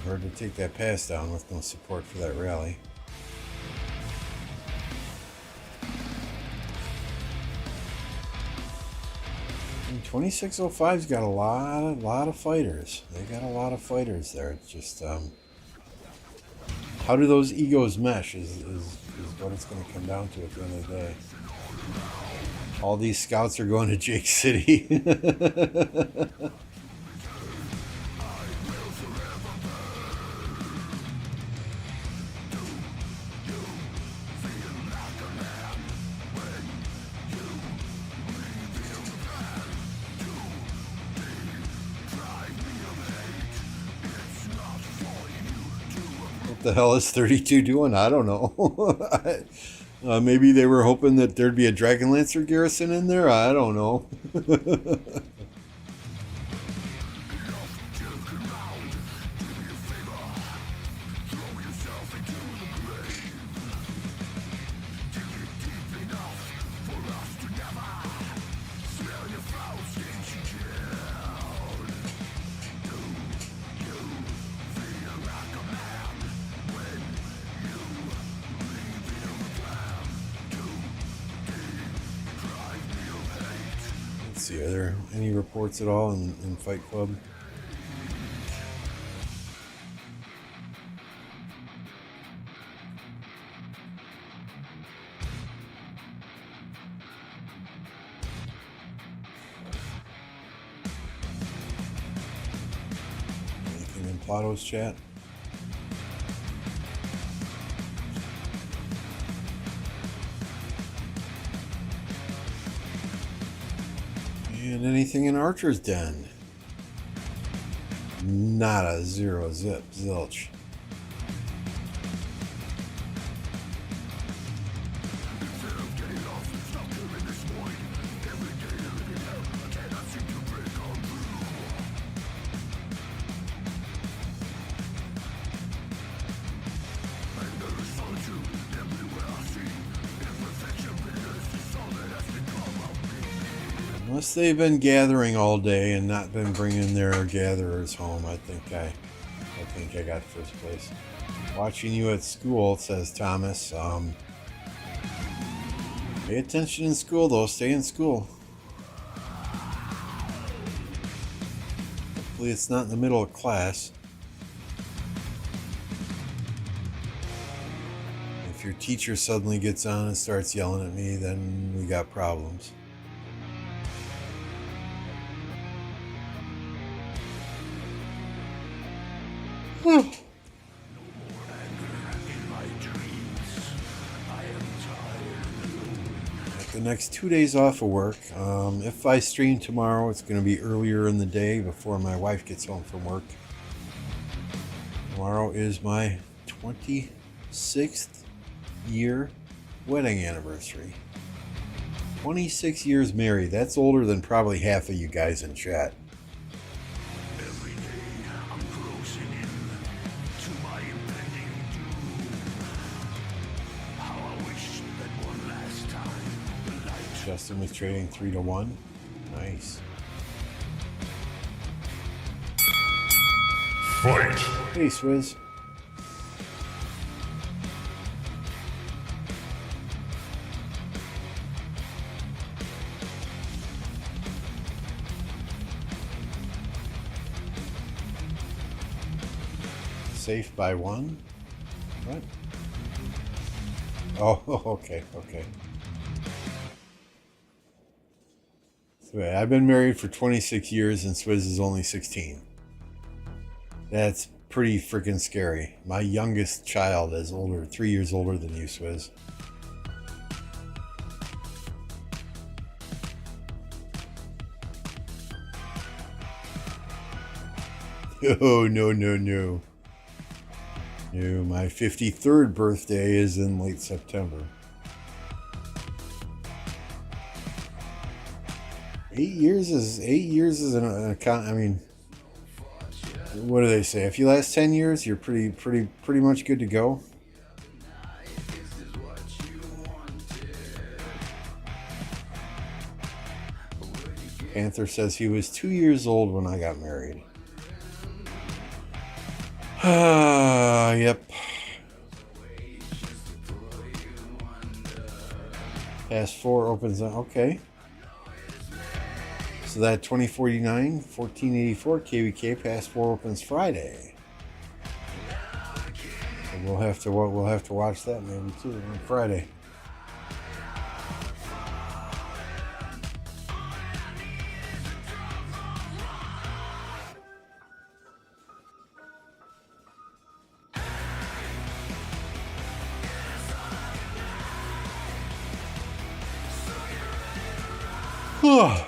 hard to take that pass down with no support for that rally. 2605's got a lot of fighters. They got a lot of fighters there. It's just how do those egos mesh is what it's going to come down to at the end of the day. All these scouts are going to Jake City. What the hell is 32 doing? I don't know. Maybe they were hoping that there'd be a Dragonlancer garrison in there. I don't know. See, are there any reports at all in Fight Club? Anything in Plato's chat? And anything in Archer's Den? Nada, zero, zip, zilch. Unless they've been gathering all day and not been bringing their gatherers home, I think I got first place. Watching you at school, says Thomas. Pay attention in school, though. Stay in school. Hopefully it's not in the middle of class. If your teacher suddenly gets on and starts yelling at me, then we got problems. The next 2 days off of work. If I stream tomorrow, it's going to be earlier in the day before my wife gets home from work. Tomorrow is my 26th year wedding anniversary. 26 years married. That's older than probably half of you guys in chat. Every day I'm closing in to my impending doom. How I wish that one last time the light. Justin was trading 3-1. Nice. Fight! Hey, Swizz. Safe by one? What? Oh, okay. So I've been married for 26 years and Swizz is only 16. That's pretty freaking scary. My youngest child is 3 years older than you, Swizz. Oh, no. No, my 53rd birthday is in late September. 8 years is an account. I mean, what do they say? If you last 10 years, you're pretty much good to go. Panther says he was 2 years old when I got married. Yep. Past 4 opens up. Okay. So that 2049, 1484 KvK past 4 opens Friday. So we'll have to watch that maybe too on Friday. Oh.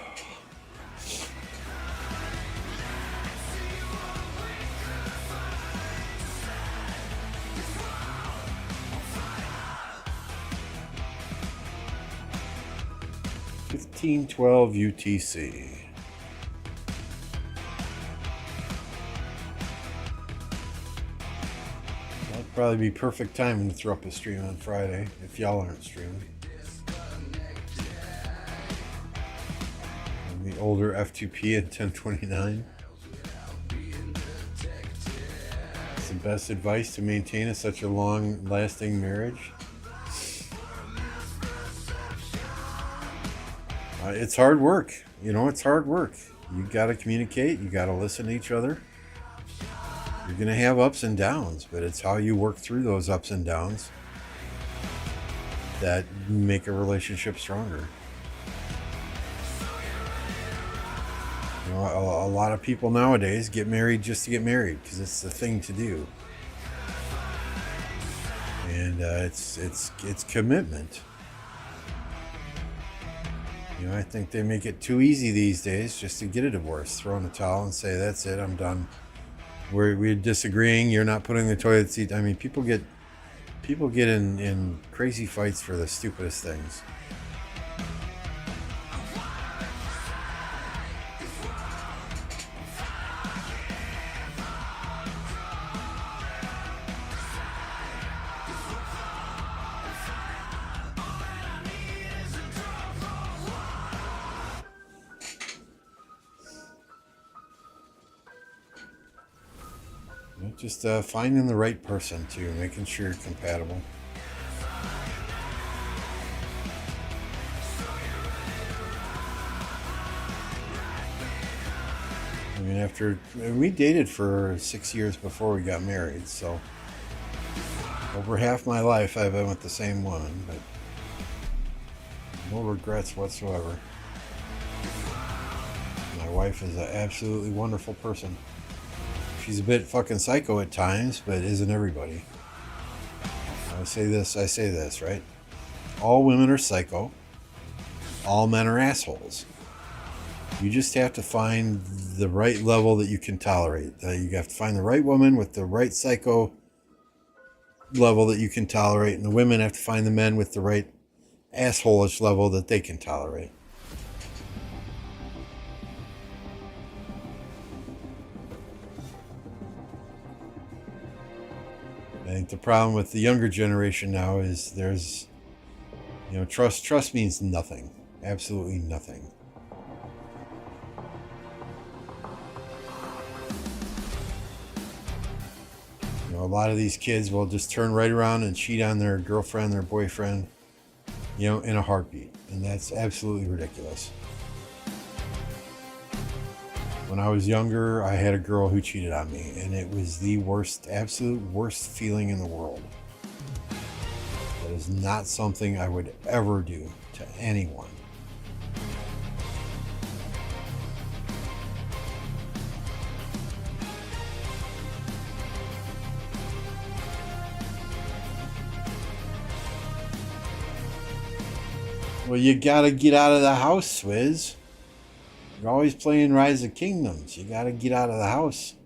$15.12 UTC. That'd probably be perfect timing to throw up a stream on Friday if y'all aren't streaming. The older F2P at 1029. It's the best advice to maintain such a long-lasting marriage. It's hard work. It's hard work. You got to communicate. You got to listen to each other. You're going to have ups and downs, but it's how you work through those ups and downs that make a relationship stronger. A lot of people nowadays get married just to get married because it's the thing to do, and it's commitment. I think they make it too easy these days just to get a divorce, throw in a towel and say that's it, I'm done. We're disagreeing. You're not putting the toilet seat. I mean, people get in crazy fights for the stupidest things. Just finding the right person too, making sure you're compatible. I mean, we dated for 6 years before we got married, so over half my life I've been with the same woman, but no regrets whatsoever. My wife is an absolutely wonderful person. She's a bit fucking psycho at times, but isn't everybody? I say this, right? All women are psycho. All men are assholes. You just have to find the right level that you can tolerate. You have to find the right woman with the right psycho level that you can tolerate, and the women have to find the men with the right asshole-ish level that they can tolerate. I think the problem with the younger generation now is there's, trust means nothing. Absolutely nothing. A lot of these kids will just turn right around and cheat on their girlfriend, their boyfriend, in a heartbeat. And that's absolutely ridiculous. When I was younger, I had a girl who cheated on me, and it was the worst, absolute worst feeling in the world. That is not something I would ever do to anyone. Well, you gotta get out of the house, Swizz. You're always playing Rise of Kingdoms. You gotta get out of the house.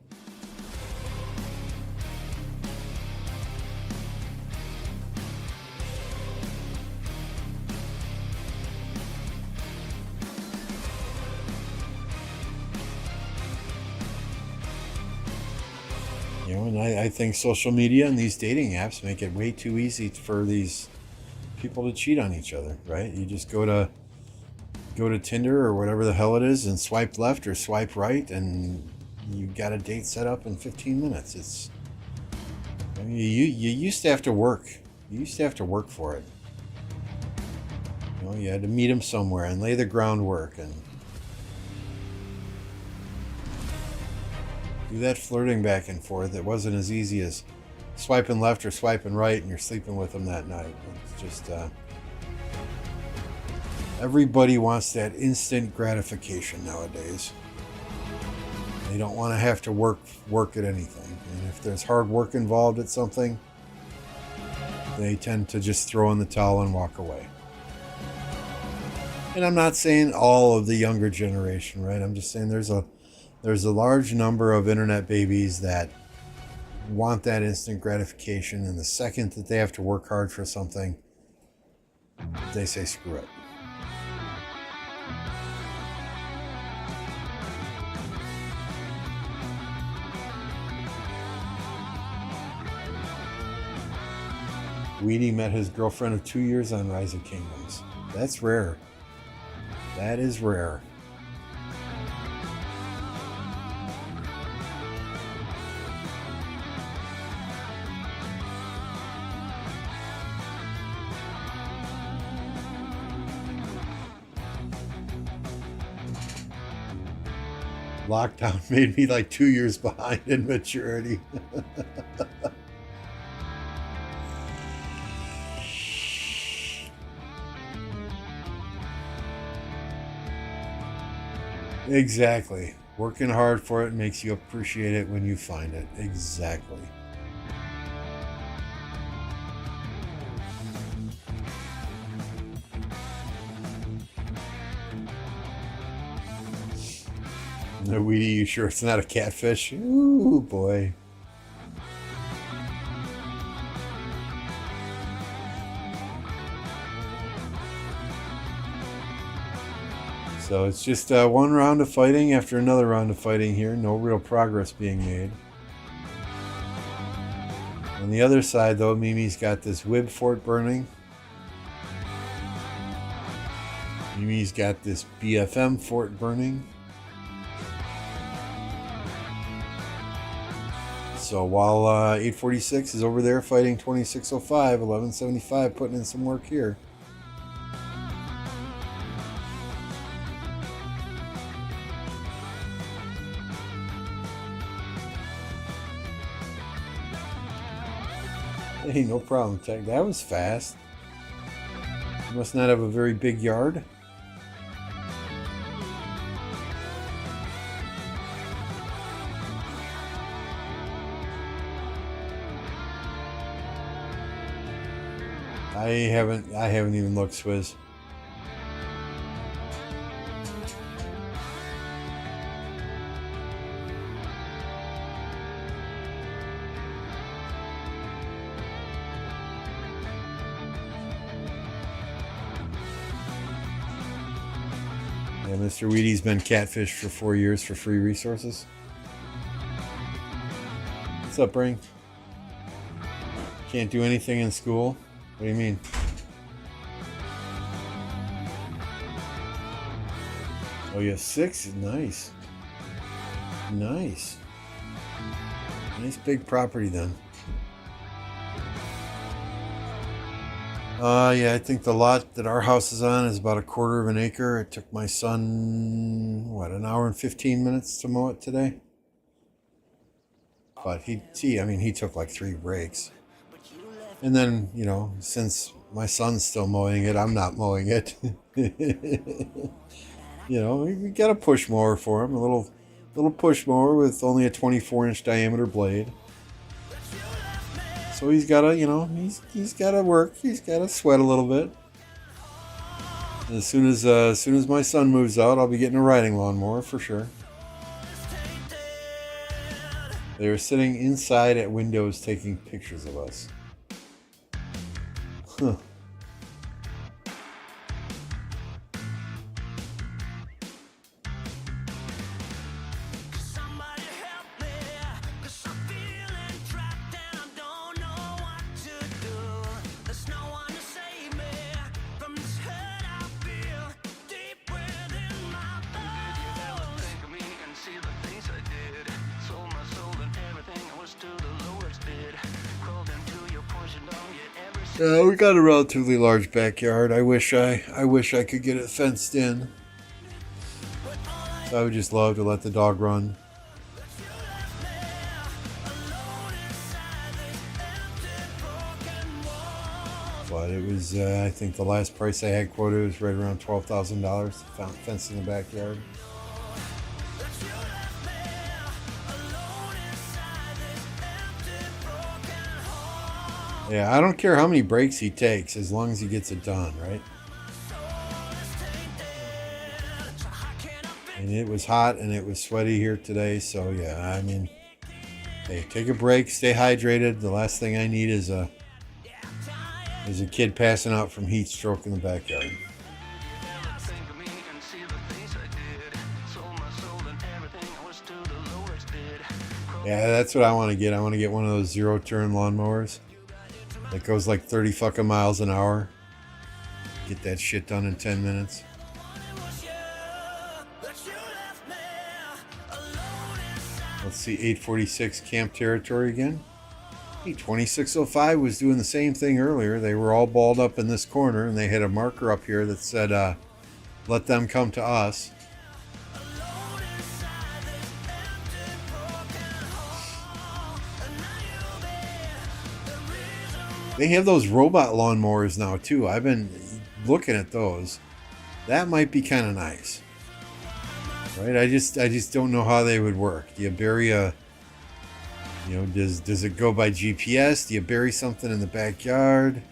You know, and I think social media and these dating apps make it way too easy for these people to cheat on each other, right? You just go to Tinder or whatever the hell it is and swipe left or swipe right, and you got a date set up in 15 minutes. It's, I mean, you used to have to work. You used to have to work for it. You know, you had to meet them somewhere and lay the groundwork and do that flirting back and forth. It wasn't as easy as swiping left or swiping right and you're sleeping with them that night. It's just everybody wants that instant gratification nowadays. They don't want to have to work at anything. And if there's hard work involved at something, they tend to just throw in the towel and walk away. And I'm not saying all of the younger generation, right? I'm just saying there's a large number of internet babies that want that instant gratification, and the second that they have to work hard for something, they say screw it. Weedy met his girlfriend of 2 years on Rise of Kingdoms. That's rare. That is rare. Lockdown made me like 2 years behind in maturity. Exactly. Working hard for it makes you appreciate it when you find it. Exactly. No, Weedy, you sure it's not a catfish? Ooh, boy. So it's just one round of fighting after another round of fighting here. No real progress being made. On the other side, though, Mimi's got this Wib fort burning. Mimi's got this BFM fort burning. So while 846 is over there fighting 2605, 1175 putting in some work here. Hey, no problem, Tech. That was fast. You must not have a very big yard. I haven't even looked, Swizz. Yeah, Mr. Weedy's been catfished for 4 years for free resources. What's up, Brain? Can't do anything in school? What do you mean? Oh, you have 6? Nice. Nice. Nice big property then. Yeah, I think the lot that our house is on is about 1/4 of an acre. It took my son, what, an hour and 15 minutes to mow it today? But he took like 3 breaks. And then, you know, since my son's still mowing it, I'm not mowing it. You know, we got a push mower for him, a little push mower with only a 24-inch diameter blade. So he's got to, you know, he's got to work. He's got to sweat a little bit. And as soon as my son moves out, I'll be getting a riding lawnmower for sure. They were sitting inside at windows taking pictures of us. Huh. We got a relatively large backyard. I wish I could get it fenced in. So I would just love to let the dog run. But it was, I think the last price I had quoted was right around $12,000 fence in the backyard. Yeah, I don't care how many breaks he takes as long as he gets it done, right? And it was hot and it was sweaty here today, so yeah, I mean, hey, take a break, stay hydrated. The last thing I need is a kid passing out from heat stroke in the backyard. Yeah, that's what I want to get. I want to get one of those zero-turn lawnmowers that goes like 30 fucking miles an hour. Get that shit done in 10 minutes. Let's see, 846 Camp Territory again. Hey, 2605 was doing the same thing earlier. They were all balled up in this corner, and they had a marker up here that said, let them come to us. They have those robot lawnmowers now, too. I've been looking at those. That might be kind of nice. Right? I just don't know how they would work. Do you bury a... You know, does it go by GPS? Do you bury something in the backyard?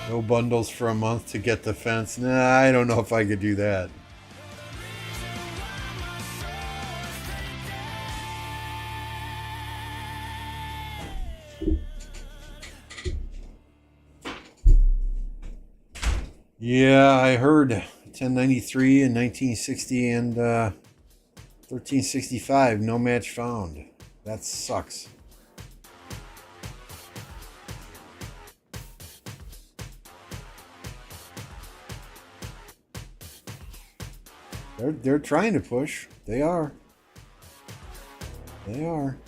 No bundles for a month to get the fence. Nah, I don't know if I could do that. Yeah, I heard 1093 and 1960 and 1365, no match found. That sucks. They're trying to push. They are. They are.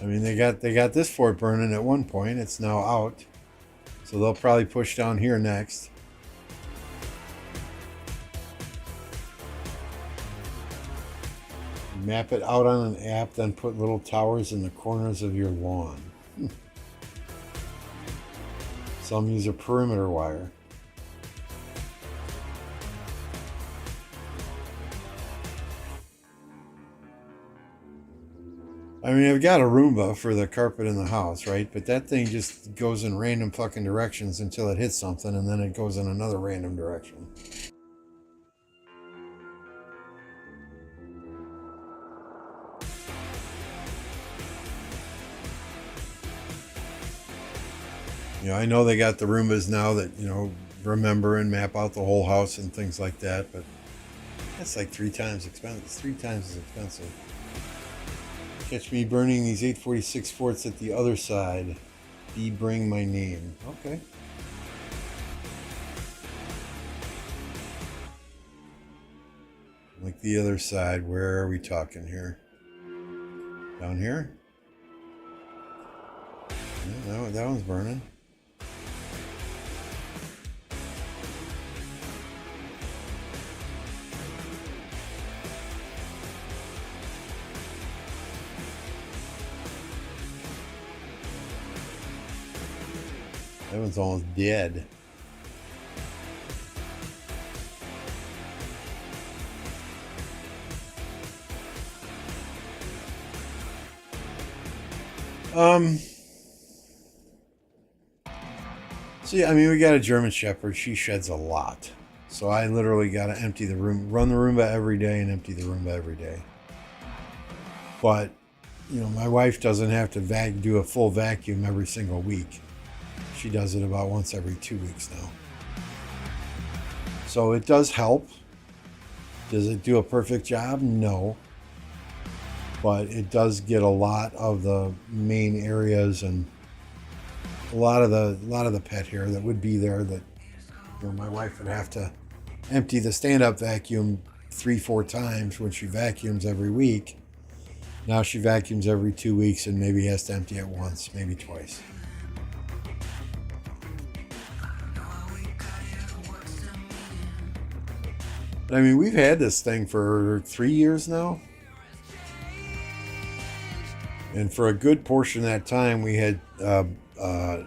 I mean, they got this fort burning at one point. It's now out. So they'll probably push down here next. Map it out on an app, then put little towers in the corners of your lawn. Some use a perimeter wire. I mean, I've got a Roomba for the carpet in the house, right? But that thing just goes in random fucking directions until it hits something, and then it goes in another random direction. You know, I know they got the Roombas now that, you know, remember and map out the whole house and things like that, but that's like 3 times expensive. It's 3 times as expensive. Catch me burning these 846 forts at the other side. Be bring my name. Okay. Like the other side, where are we talking here? Down here? Yeah, that one's burning. That one's almost dead. So yeah, I mean, we got a German Shepherd. She sheds a lot. So I literally got to empty the room, run the Roomba every day and empty the Roomba every day. But, you know, my wife doesn't have to do a full vacuum every single week. She does it about once every 2 weeks now. So it does help. Does it do a perfect job? No. But it does get a lot of the main areas and a lot of the pet hair that would be there that, you know, my wife would have to empty the stand-up vacuum 3-4 times when she vacuums every week. Now she vacuums every 2 weeks and maybe has to empty it once, maybe twice. But, I mean, we've had this thing for 3 years now. And for a good portion of that time, we had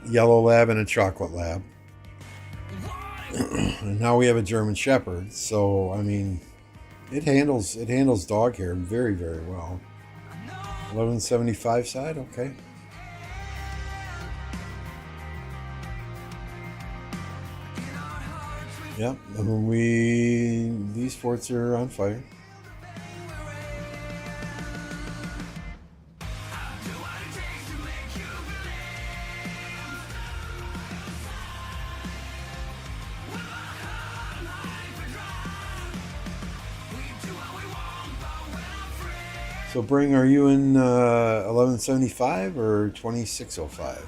yellow lab and a chocolate lab. And now we have a German Shepherd. So, I mean, it handles dog hair very, very well. 1175 side, okay. Yep, these forts are on fire. So, Bring, are you in 1175 or 2605?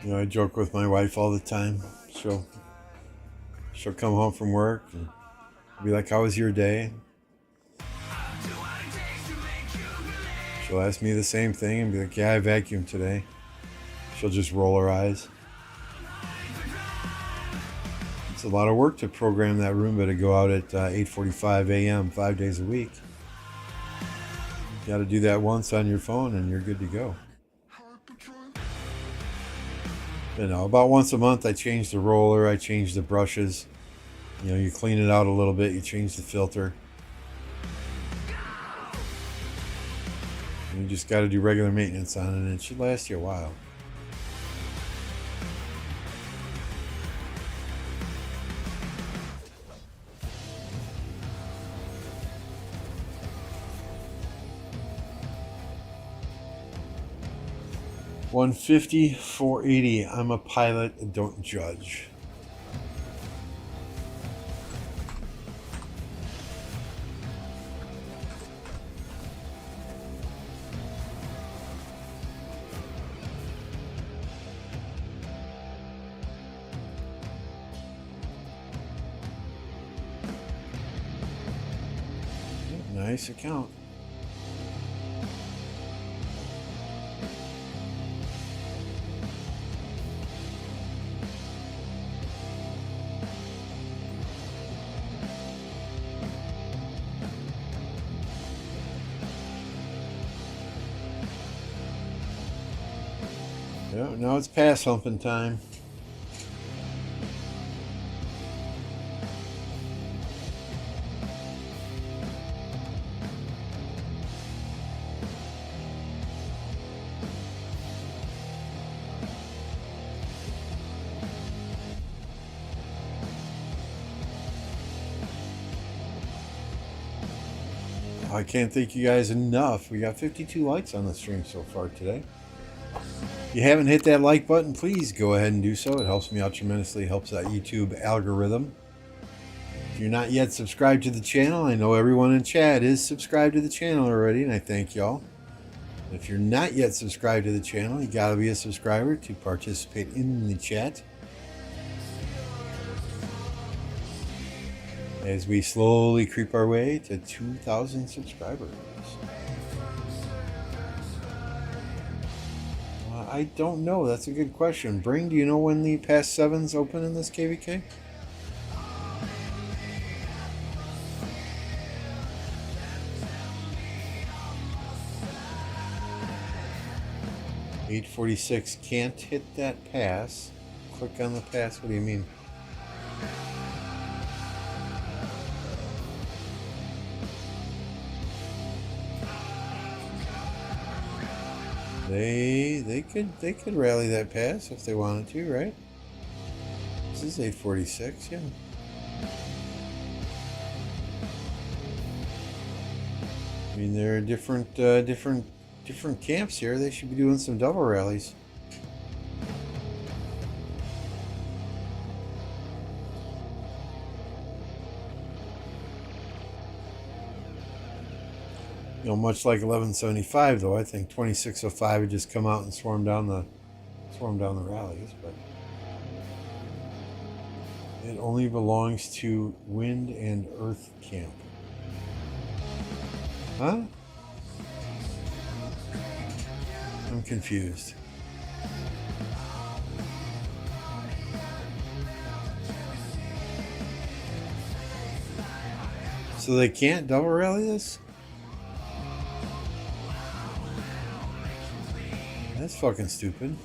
You know, I joke with my wife all the time. She'll come home from work and be like, "How was your day?" She'll ask me the same thing and be like, "Yeah, I vacuumed today." She'll just roll her eyes. It's a lot of work to program that Roomba to go out at 8:45 a.m. 5 days a week. You got to do that once on your phone and you're good to go. You know, about once a month I change the roller, I change the brushes. You know, you clean it out a little bit, you change the filter. And you just got to do regular maintenance on it and it should last you a while. $150, $480. I'm a pilot and don't judge. Nice account. Yeah, now it's past humping time. I can't thank you guys enough. We got 52 likes on the stream so far today. If you haven't hit that like button, please go ahead and do so. It helps me out tremendously. It helps that YouTube algorithm. If you're not yet subscribed to the channel, I know everyone in chat is subscribed to the channel already, and I thank y'all. If you're not yet subscribed to the channel, you gotta be a subscriber to participate in the chat. As we slowly creep our way to 2,000 subscribers. I don't know. That's a good question. Bring, do you know when the past sevens open in this KvK? $846 can't hit that pass. Click on the pass. What do you mean? They could rally that pass if they wanted to, right? This is 846, yeah. I mean, there are different camps here. They should be doing some double rallies. You know, much like 1175, though, I think 2605 would just come out and swarm down the rallies, but it only belongs to Wind and Earth camp. Huh? I'm confused. So they can't double rally this? That's fucking stupid.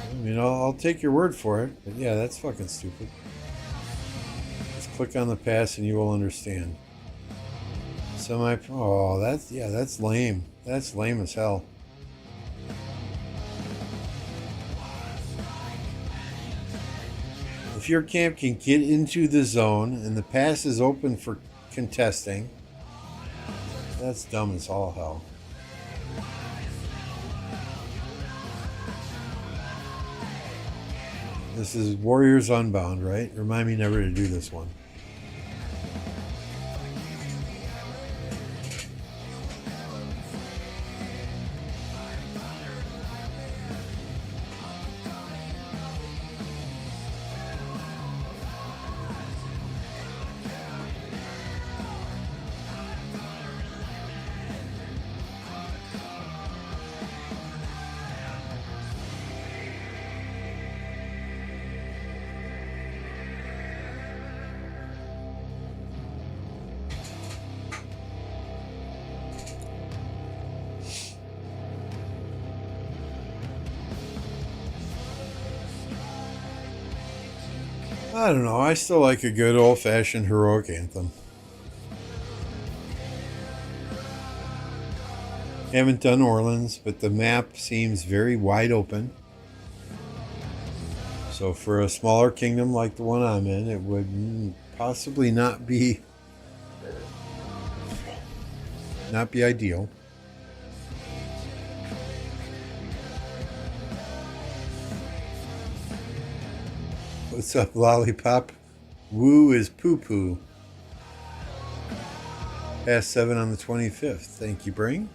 I mean, I'll take your word for it, but yeah, that's fucking stupid. Just click on the pass and you will understand. Oh, that's lame. That's lame as hell. If your camp can get into the zone and the pass is open for contesting, that's dumb as all hell. This is Warriors Unbound, right? Remind me never to do this one. I don't know. I still like a good old-fashioned heroic anthem. Haven't done Orleans, but the map seems very wide open. So for a smaller kingdom like the one I'm in, it would possibly not be ideal. What's up, Lollipop? Woo is poo-poo. Past 7 on the 25th. Thank you, Bring.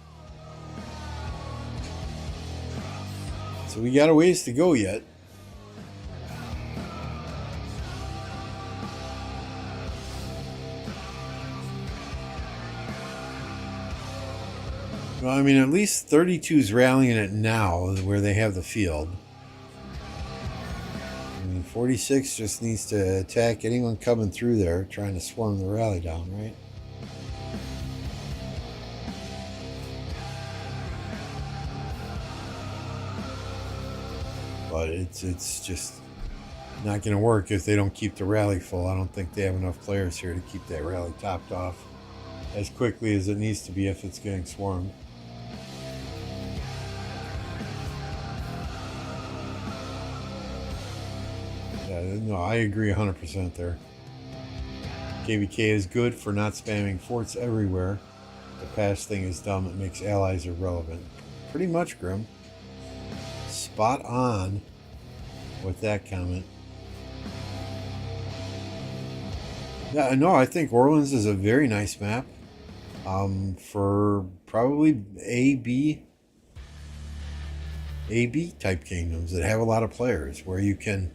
So we got a ways to go yet. Well, I mean, at least 32's rallying it now where they have the field. 46 just needs to attack anyone coming through there trying to swarm the rally down, right? But it's just not going to work if they don't keep the rally full. I don't think they have enough players here to keep that rally topped off as quickly as it needs to be if it's getting swarmed. No, I agree 100% there. KvK is good for not spamming forts everywhere. The pass thing is dumb. It makes allies irrelevant. Pretty much, Grim. Spot on with that comment. Yeah, no, I think Orleans is a very nice map. For probably AB type kingdoms that have a lot of players where you can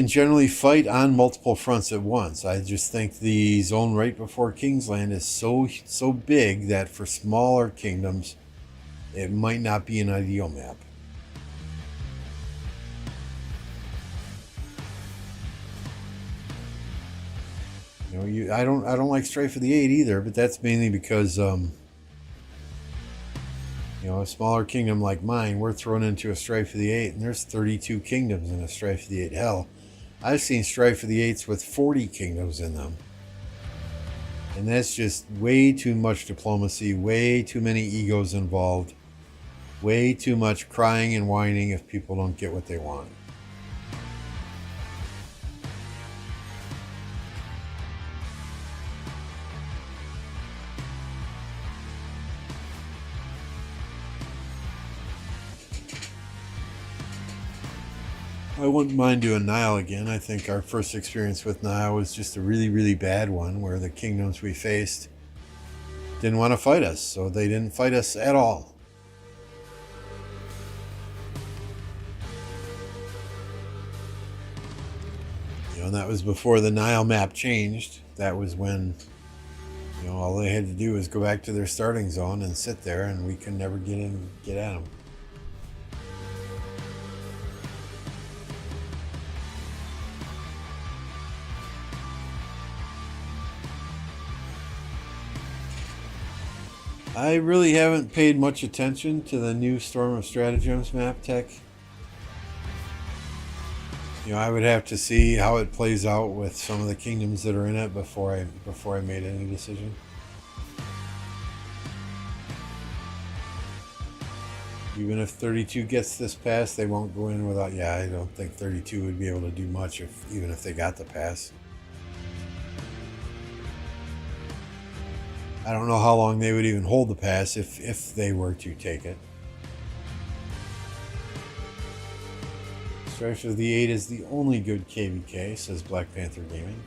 generally fight on multiple fronts at once. I just think the zone right before Kingsland is so big that for smaller kingdoms, it might not be an ideal map. I don't like Strife of the Eight either, but that's mainly because a smaller kingdom like mine, we're thrown into a Strife of the Eight, and there's 32 kingdoms in a Strife of the Eight. Hell, I've seen Strife of the Eights with 40 kingdoms in them. And that's just way too much diplomacy, way too many egos involved, way too much crying and whining if people don't get what they want. I wouldn't mind doing Nile again. I think our first experience with Nile was just a really, really bad one where the kingdoms we faced didn't want to fight us, so they didn't fight us at all. And that was before the Nile map changed. That was when, all they had to do was go back to their starting zone and sit there, and we could never get in, get at them. I really haven't paid much attention to the new Storm of Stratagems map tech. I would have to see how it plays out with some of the kingdoms that are in it before I made any decision. Even if 32 gets this pass, they won't go in without. Yeah, I don't think 32 would be able to do much even if they got the pass. I don't know how long they would even hold the pass if they were to take it. Strife of the Eight is the only good KvK, says Black Panther Gaming.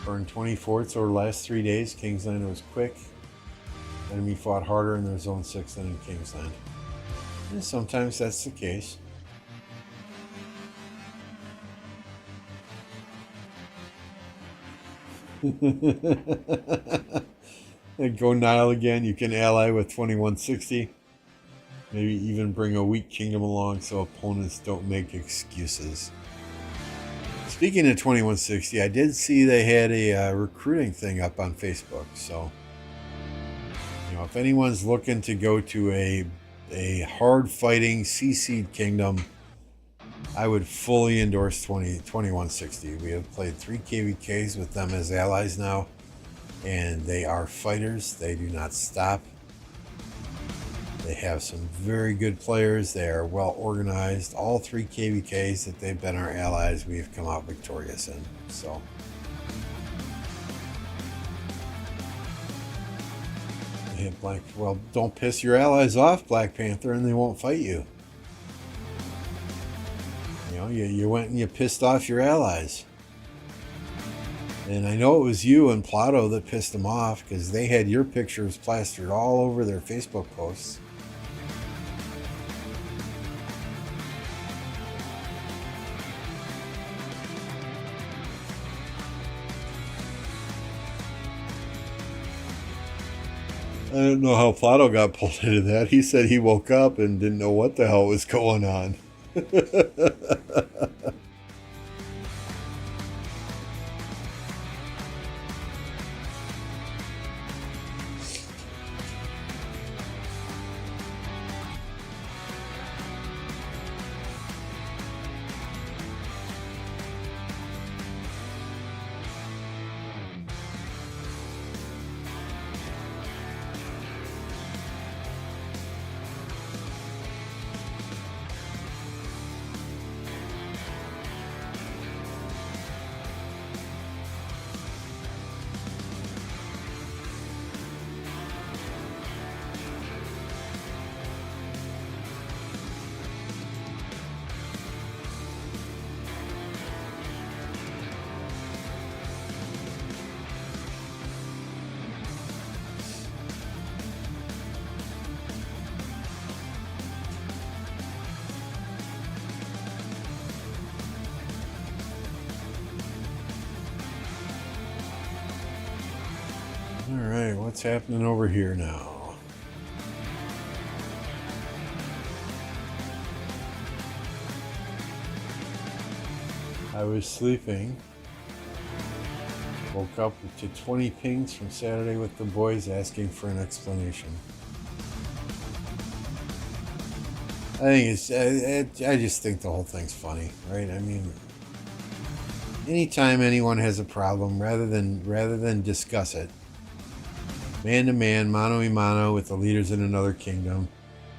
Burned 20 forts over the last 3 days. Kingsland was quick. Enemy fought harder in their Zone 6 than in Kingsland. And sometimes that's the case. And go Nile again. You can ally with 2160. Maybe even bring a weak kingdom along so opponents don't make excuses. Speaking of 2160, I did see they had a recruiting thing up on Facebook. So, if anyone's looking to go to a hard-fighting CC'd kingdom, I would fully endorse 2160. We have played 3 KvKs with them as allies now, and they are fighters. They do not stop. They have some very good players. They are well organized. All 3 KvKs that they've been our allies, we have come out victorious in. So, well, don't piss your allies off, Black Panther, and they won't fight you. You went and you pissed off your allies. And I know it was you and Plato that pissed them off because they had your pictures plastered all over their Facebook posts. I don't know how Plato got pulled into that. He said he woke up and didn't know what the hell was going on. Alright, what's happening over here now? I was sleeping. Woke up to 20 pings from Saturday with the boys asking for an explanation. I just think the whole thing's funny, right? I mean, anytime anyone has a problem, rather than discuss it, man to man, mano a mano with the leaders in another kingdom,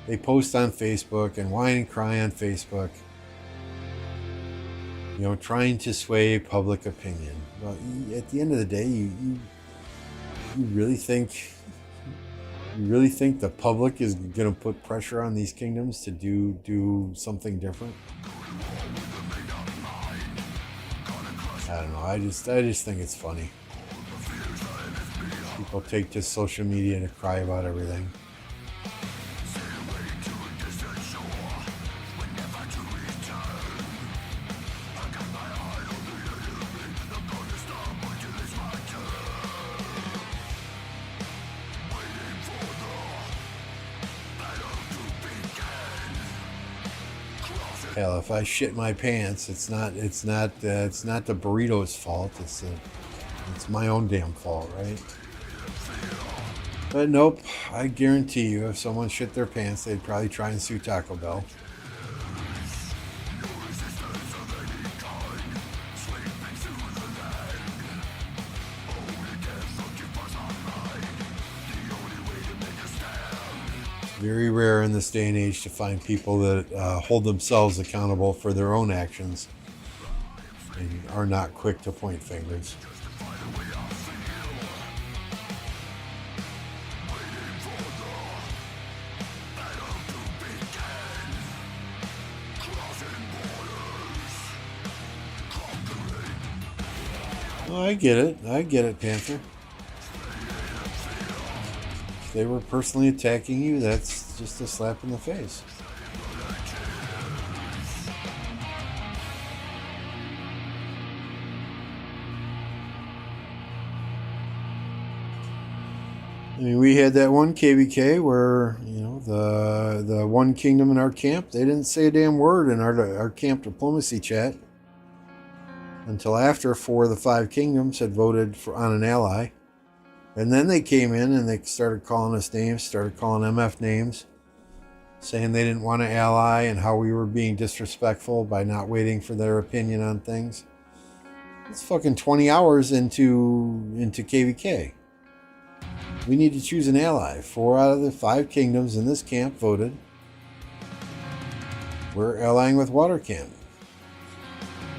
they post on Facebook and whine and cry on Facebook, you know, trying to sway public opinion. Well, at the end of the day, you really think the public is going to put pressure on these kingdoms to do something different? I don't know. I just think it's funny. People take to social media to cry about everything. Hell, if I shit my pants, it's not the burrito's fault. It's my own damn fault, right? But nope, I guarantee you, if someone shit their pants, they'd probably try and sue Taco Bell. Very rare in this day and age to find people that hold themselves accountable for their own actions and are not quick to point fingers. Well, I get it, Panther. If they were personally attacking you, that's just a slap in the face. I mean, we had that one KvK where, you know, the one kingdom in our camp, they didn't say a damn word in our camp diplomacy chat until after 4 of the 5 kingdoms had voted on an ally. And then they came in and they started calling us names, started calling MF names, saying they didn't want to ally and how we were being disrespectful by not waiting for their opinion on things. It's fucking 20 hours into KvK. We need to choose an ally. 4 out of the 5 kingdoms in this camp voted. We're allying with Water Camp.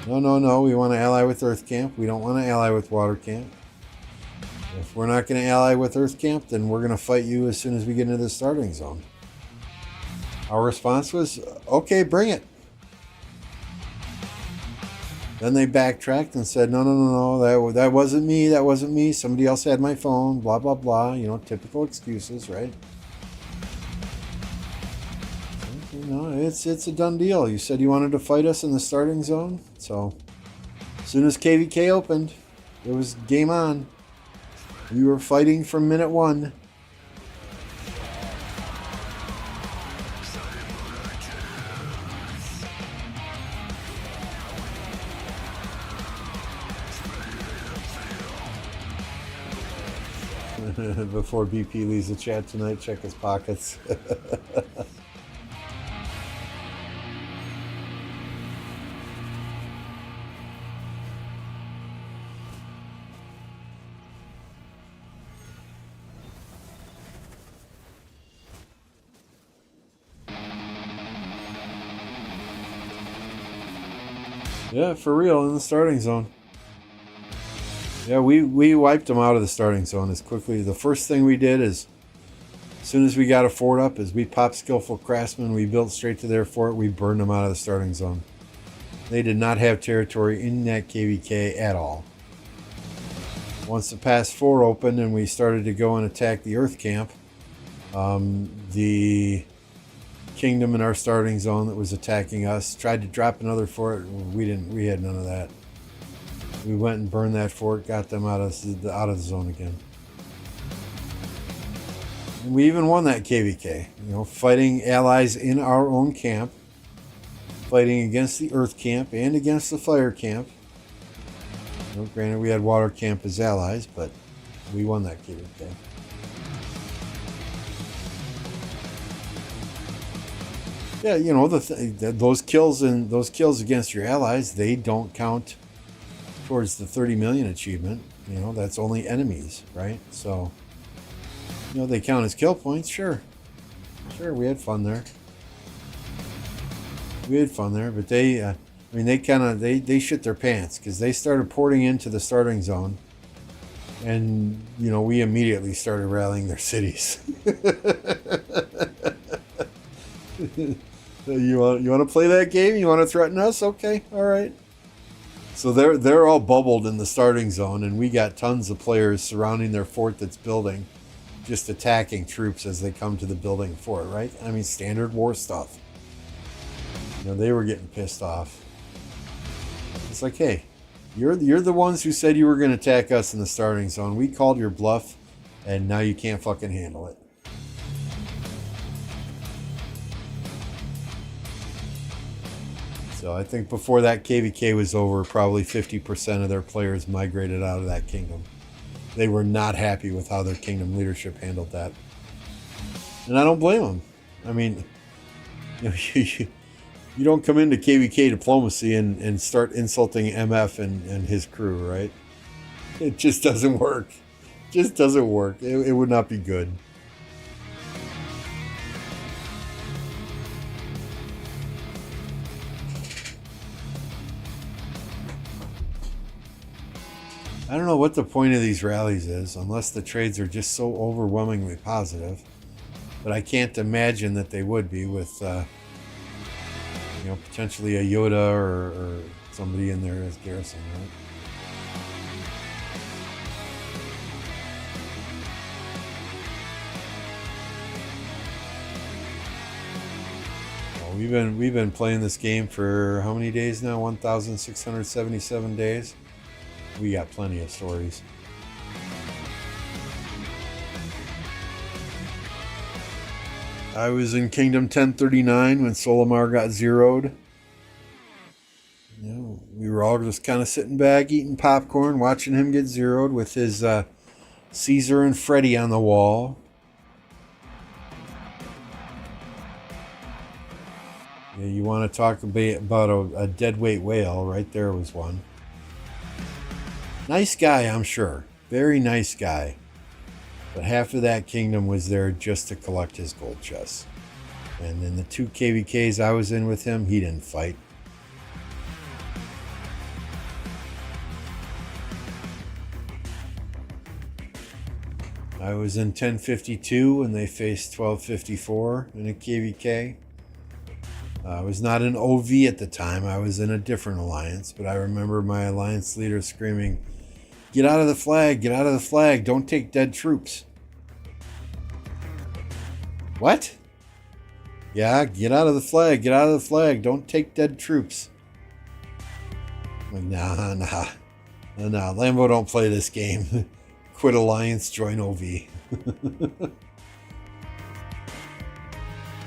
No, we want to ally with Earth Camp. We don't want to ally with Water Camp. If we're not going to ally with Earth Camp, then we're going to fight you as soon as we get into the starting zone. Our response was, okay, bring it. Then they backtracked and said, no, that wasn't me. Somebody else had my phone, blah, blah, blah. You know, typical excuses, right? You know, it's a done deal. You said you wanted to fight us in the starting zone. So as soon as KvK opened, it was game on. We were fighting from minute 1. Before BP leaves the chat tonight, check his pockets. Yeah, for real, in the starting zone. Yeah, we wiped them out of the starting zone as quickly. The first thing we did is, as soon as we got a fort up, is we popped Skillful Craftsmen. We built straight to their fort. We burned them out of the starting zone. They did not have territory in that KvK at all. Once the Pass 4 opened and we started to go and attack the Earth Camp, the kingdom in our starting zone that was attacking us tried to drop another fort. We had none of that. We went and burned that fort, got them out of the zone again. And we even won that KvK. You know, fighting allies in our own camp fighting against the Earth Camp and against the Fire Camp. You know, granted, we had Water Camp as allies, but we won that KvK. Yeah, you know, those kills against your allies, they don't count towards the 30 million achievement. You know, that's only enemies, right? So, you know, they count as kill points. Sure, we had fun there. But they, I mean, they shit their pants because they started porting into the starting zone, and you know, we immediately started rallying their cities. You want to play that game? You want to threaten us? Okay, all right. So they're all bubbled in the starting zone, and we got tons of players surrounding their fort that's building, just attacking troops as they come to the building fort, right? I mean, standard war stuff. You know, they were getting pissed off. It's like, hey, you're the ones who said you were going to attack us in the starting zone. We called your bluff, and now you can't fucking handle it. So I think before that KvK was over, probably 50% of their players migrated out of that kingdom. They were not happy with how their kingdom leadership handled that. And I don't blame them. I mean, you know, you don't come into KvK diplomacy and start insulting MF and his crew, right? It just doesn't work. It would not be good. I don't know what the point of these rallies is, unless the trades are just so overwhelmingly positive. But I can't imagine that they would be with, you know, potentially a Yoda or somebody in there as garrison, right? Well, we've been playing this game for how many days now? 1,677 days. We got plenty of stories. I was in Kingdom 1039 when Solimar got zeroed. You know, we were all just kind of sitting back, eating popcorn, watching him get zeroed with his Caesar and Freddy on the wall. Yeah, you want to talk about a deadweight whale? Right there was one. Nice guy, I'm sure. Very nice guy. But half of that kingdom was there just to collect his gold chests. And in the 2 KvKs I was in with him, he didn't fight. I was in 1052 when they faced 1254 in a KvK. I was not in OV at the time. I was in a different alliance. But I remember my alliance leader screaming, "Get out of the flag! Get out of the flag! Don't take dead troops!" What? Yeah, get out of the flag! Get out of the flag! Don't take dead troops! I'm like, nah. Lambeau don't play this game. Quit alliance, join OV.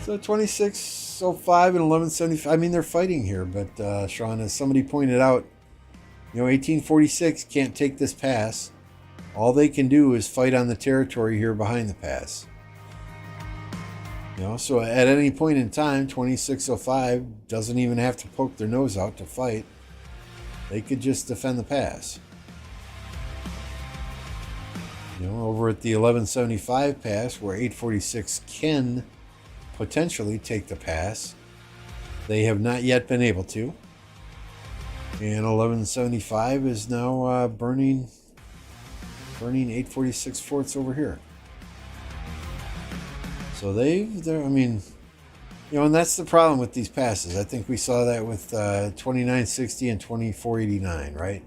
So 2605 and 1175. I mean, they're fighting here, but Sean, as somebody pointed out, you know, 1846 can't take this pass. All they can do is fight on the territory here behind the pass. You know, so at any point in time, 2605 doesn't even have to poke their nose out to fight. They could just defend the pass. You know, over at the 1175 pass, where 846 can potentially take the pass, they have not yet been able to. And 1175 is now burning 846 forts over here. So I mean, you know, and that's the problem with these passes. I think we saw that with 2960 and 2489, right?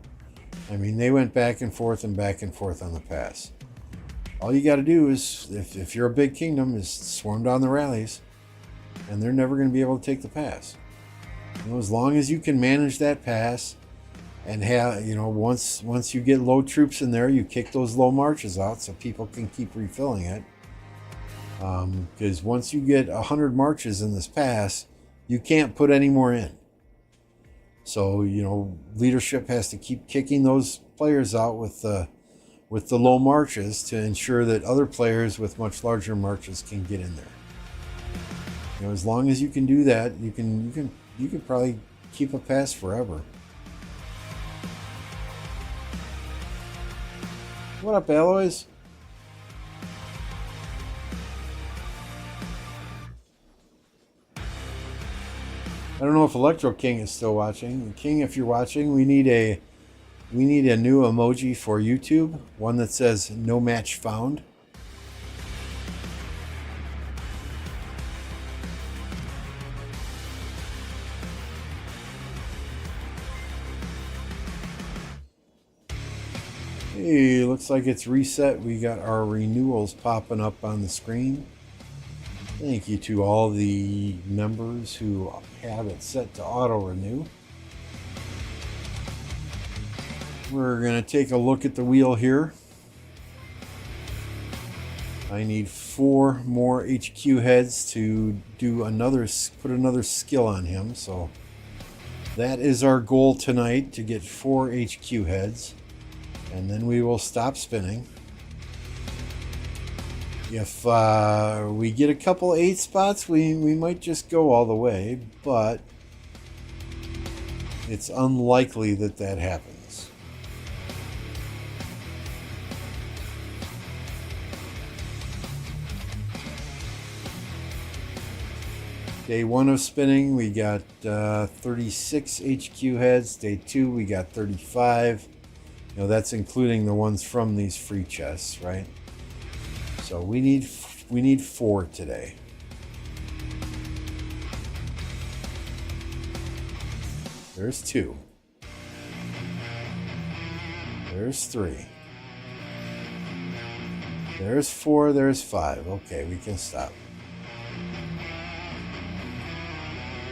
I mean, they went back and forth on the pass. All you got to do is, if you're a big kingdom, is swarm down the rallies, and they're never going to be able to take the pass. You know, as long as you can manage that pass, and have, you know, once you get low troops in there, you kick those low marches out so people can keep refilling it. Because once you get 100 marches in this pass, you can't put any more in. So, leadership has to keep kicking those players out with the low marches to ensure that other players with much larger marches can get in there. As long as you can do that, you can probably keep a pass forever. What up, Alloys? I don't know if Electro King is still watching. King, if you're watching, we need a new emoji for YouTube, one that says "No match found." Hey, looks like it's reset. We got our renewals popping up on the screen. Thank you to all the members who have it set to auto renew. We're going to take a look at the wheel here. I need 4 more HQ heads to put another skill on him. So that is our goal tonight, to get 4 HQ heads. And then we will stop spinning. If we get a couple 8 spots, we might just go all the way, but it's unlikely that happens. Day 1 of spinning, we got 36 HQ heads. Day 2, we got 35. That's including the ones from these free chests, right? So we need 4 today. There's 2. There's 3. There's 4. There's 5. Okay, we can stop.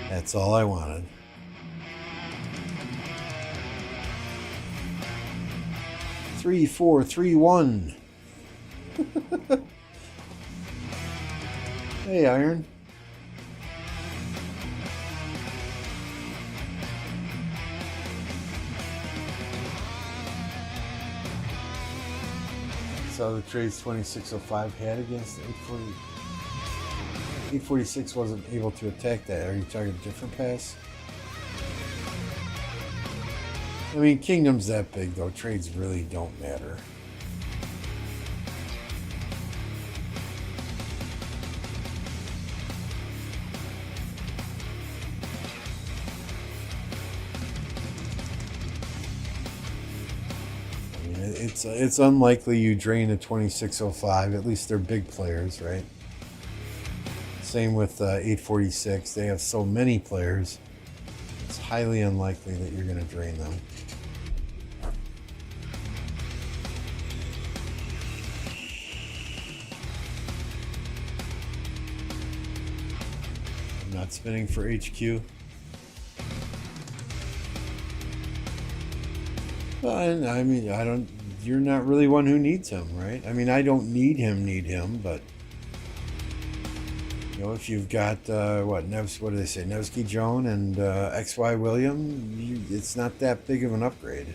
That's all I wanted. Three, 4, 3, 1. Hey, Iron. So the trades 2605 had against 840. 846 wasn't able to attack that. Are you talking a different pass? I mean, Kingdom's that big, though. Trades really don't matter. I mean, it's unlikely you drain a 2605. At least they're big players, right? Same with 846. They have so many players. It's highly unlikely that you're going to drain them. Not spinning for HQ. Well, I mean, you're not really one who needs him, right? I mean, I don't need him, but if you've got what do they say, Nevsky Joan and XY William, it's not that big of an upgrade.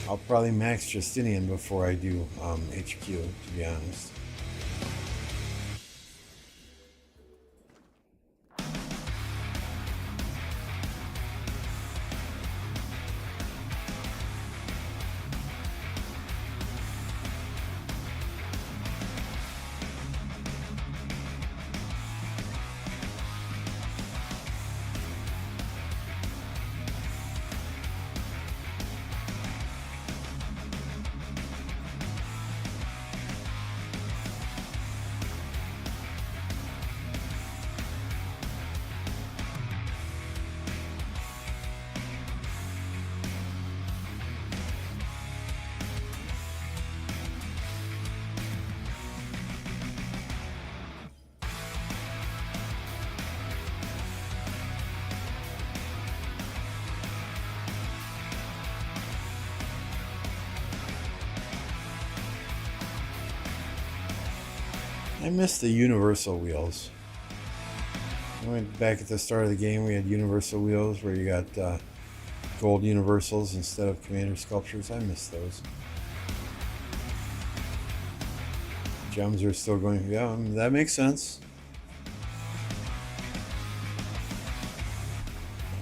I'll probably max Justinian before I do HQ, to be honest. I miss the universal wheels. Back at the start of the game, we had universal wheels where you got gold universals instead of commander sculptures. I miss those. Gems are still going. Yeah, that makes sense.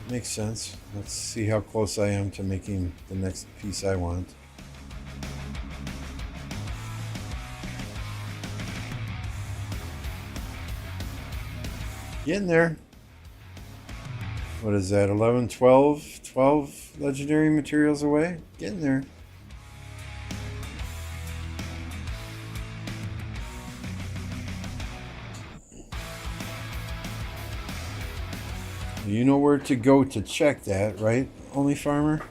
Makes sense. Let's see how close I am to making the next piece I want. Getting there. What is that? 11, 12? 12 legendary materials away? Getting there. You know where to go to check that, right? Only Farmer?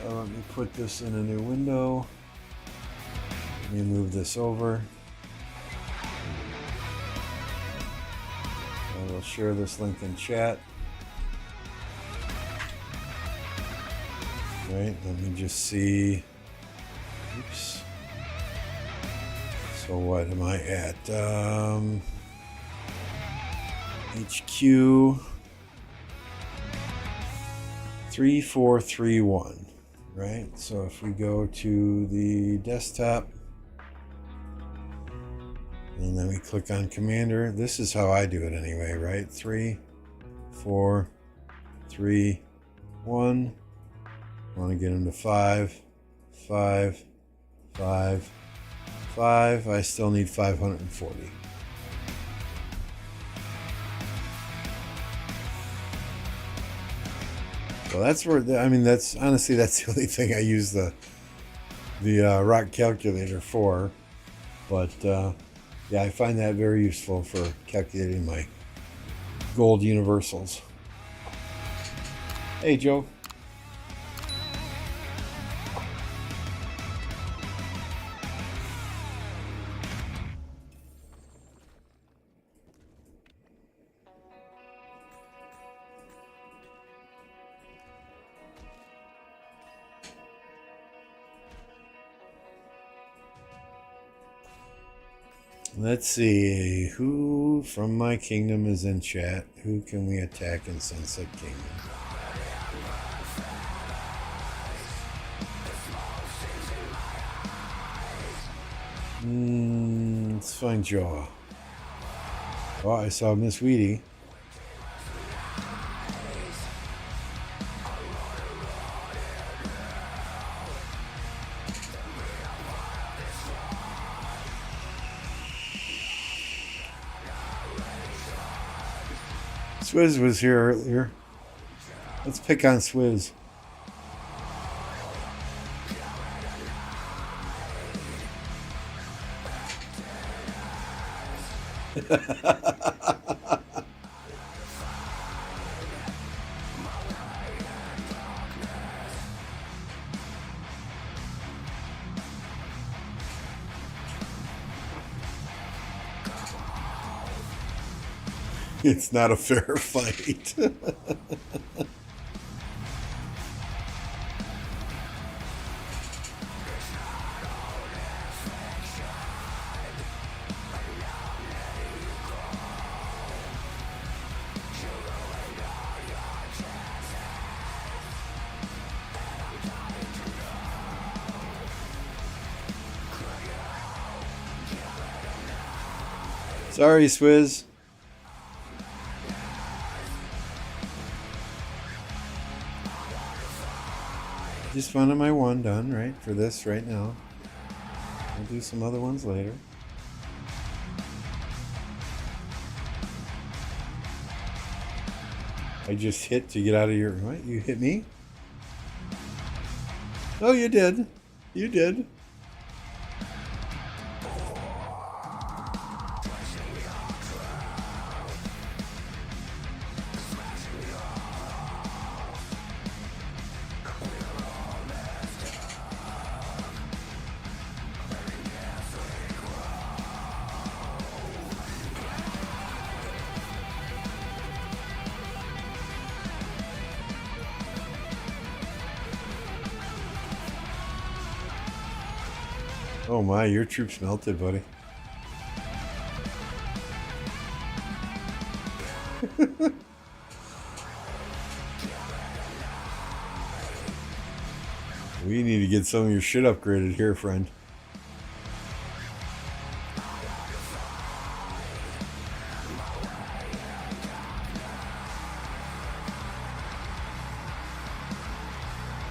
Let me put this in a new window. Let me move this over. I will share this link in chat. Right, let me just see. Oops. So what am I at? HQ 3431, right? So if we go to the desktop and then we click on Commander, this is how I do it anyway, right? 3, 4, 3, 1. I want to get into 5, 5, 5, 5. I still need 540. Well, that's where I mean, that's honestly that's the only thing I use the rock calculator for. But yeah, I find that very useful for calculating my gold universals. Hey, Joe. Let's see, who from my kingdom is in chat? Who can we attack in Sunset Kingdom? Let's find Jaw. Oh, I saw Miss Weedy. Swizz was here earlier. Let's pick on Swizz. It's not a fair fight. Sorry, Swizz. Just wanted my one done, right? For this right now. I'll do some other ones later. I just hit to get out of your... What? You hit me? Oh, you did. You did. Oh my, your troops melted, buddy. We need to get some of your shit upgraded here, friend.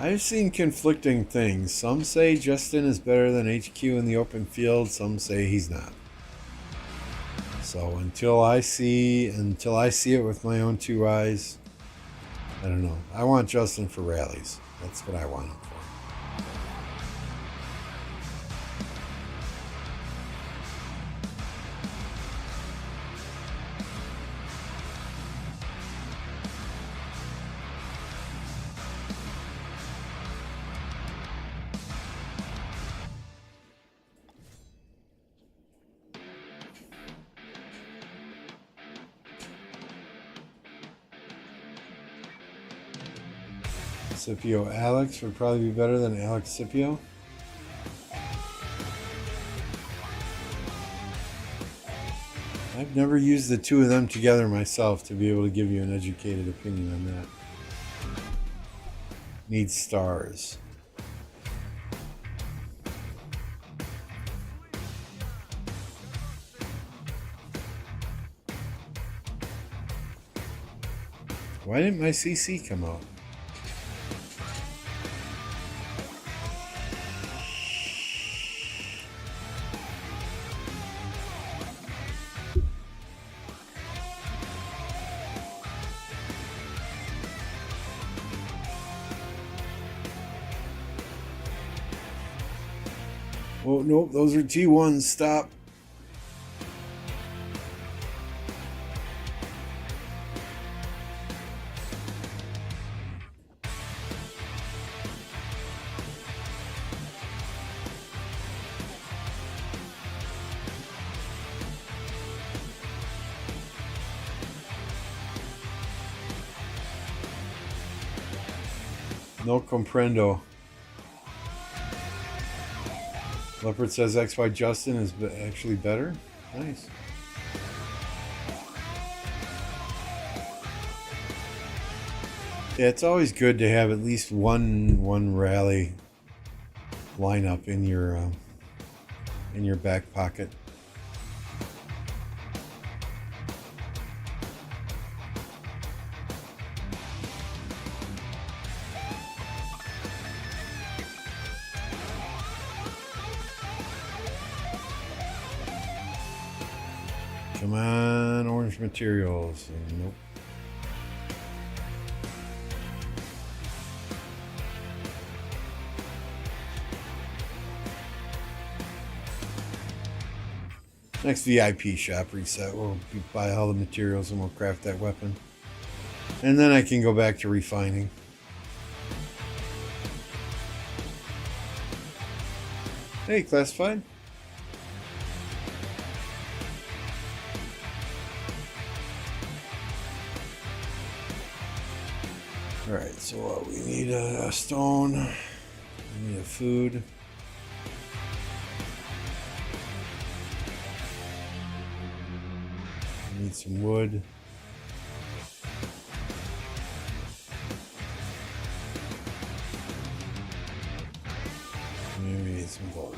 I've seen conflicting things. Some say Justin is better than HQ in the open field. Some say he's not. So until I see it with my own two eyes, I don't know. I want Justin for rallies. That's what I want him for. Scipio Alex would probably be better than Alex Scipio. I've never used the two of them together myself to be able to give you an educated opinion on that. Need stars. Why didn't my CC come out? Oh, nope, those are T1s. Stop. No comprendo. Leopard says XY Justin is actually better. Nice. Yeah, it's always good to have at least one rally lineup in your back pocket. Come on, orange materials. Nope. Next VIP shop reset, we'll buy all the materials and we'll craft that weapon. And then I can go back to refining. Hey, classified. Alright, so we need a stone, we need a food. We need some wood. And we need some gold.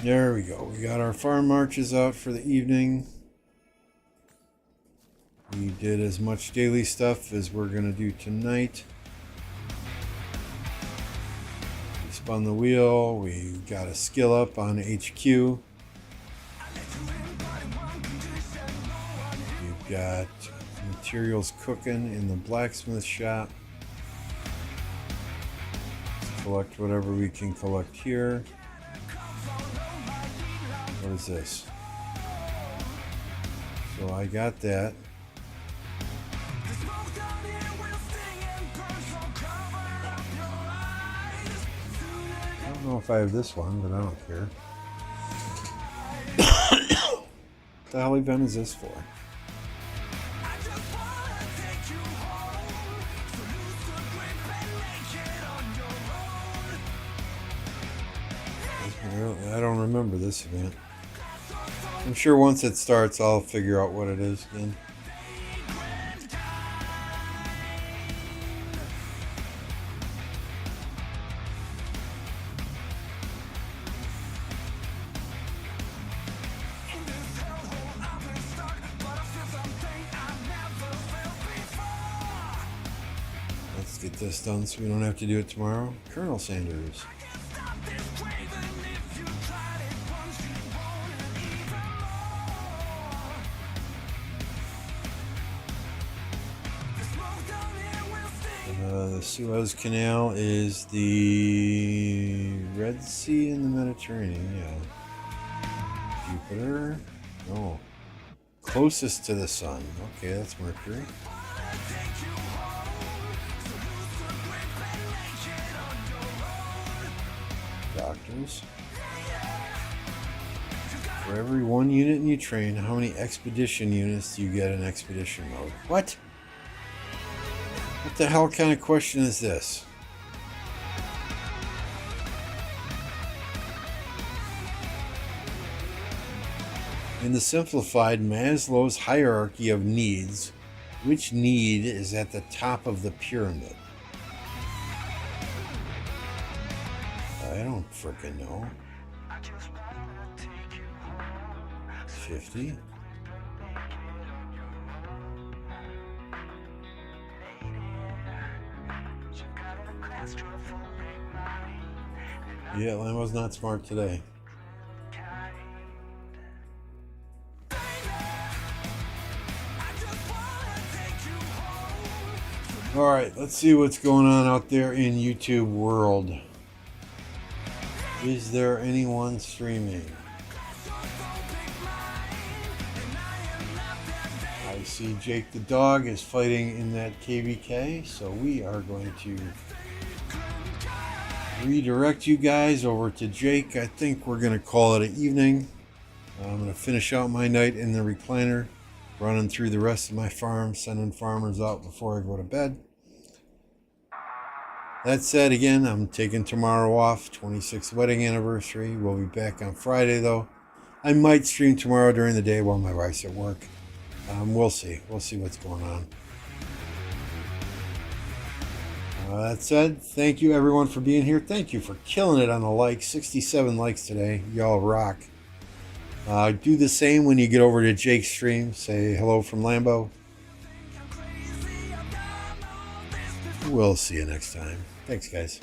There we go. We got our farm marches out for the evening. We did as much daily stuff as we're going to do tonight. We spun the wheel. We got a skill up on HQ. We've got materials cooking in the blacksmith shop. Let's collect whatever we can collect here. What is this? So I got that. I don't know if I have this one, but I don't care. What the hell event is this for? I don't remember this event. I'm sure once it starts, I'll figure out what it is again. Let's get this done so we don't have to do it tomorrow. Colonel Sanders. The Suez Canal is the Red Sea in the Mediterranean, yeah. Jupiter? No. Closest to the sun. Okay, that's Mercury. Doctors. For every 1 unit in your train, how many expedition units do you get in expedition mode? What? What the hell kind of question is this? In the simplified Maslow's hierarchy of needs, which need is at the top of the pyramid? I don't frickin' know. 50? Yeah, Lambeau's not smart today. Alright, let's see what's going on out there in YouTube world. Is there anyone streaming? I see Jake the dog is fighting in that KvK, so we are going to redirect you guys over to Jake. I think we're going to call it an evening. I'm going to finish out my night in the recliner, running through the rest of my farm, sending farmers out before I go to bed. That said, again, I'm taking tomorrow off, 26th wedding anniversary. We'll be back on Friday, though. I might stream tomorrow during the day while my wife's at work. We'll see. We'll see what's going on. That said, thank you everyone for being here. Thank you for killing it on the likes. 67 likes today. Y'all rock. Do the same when you get over to Jake's stream. Say hello from Lambeau. We'll see you next time. Thanks, guys.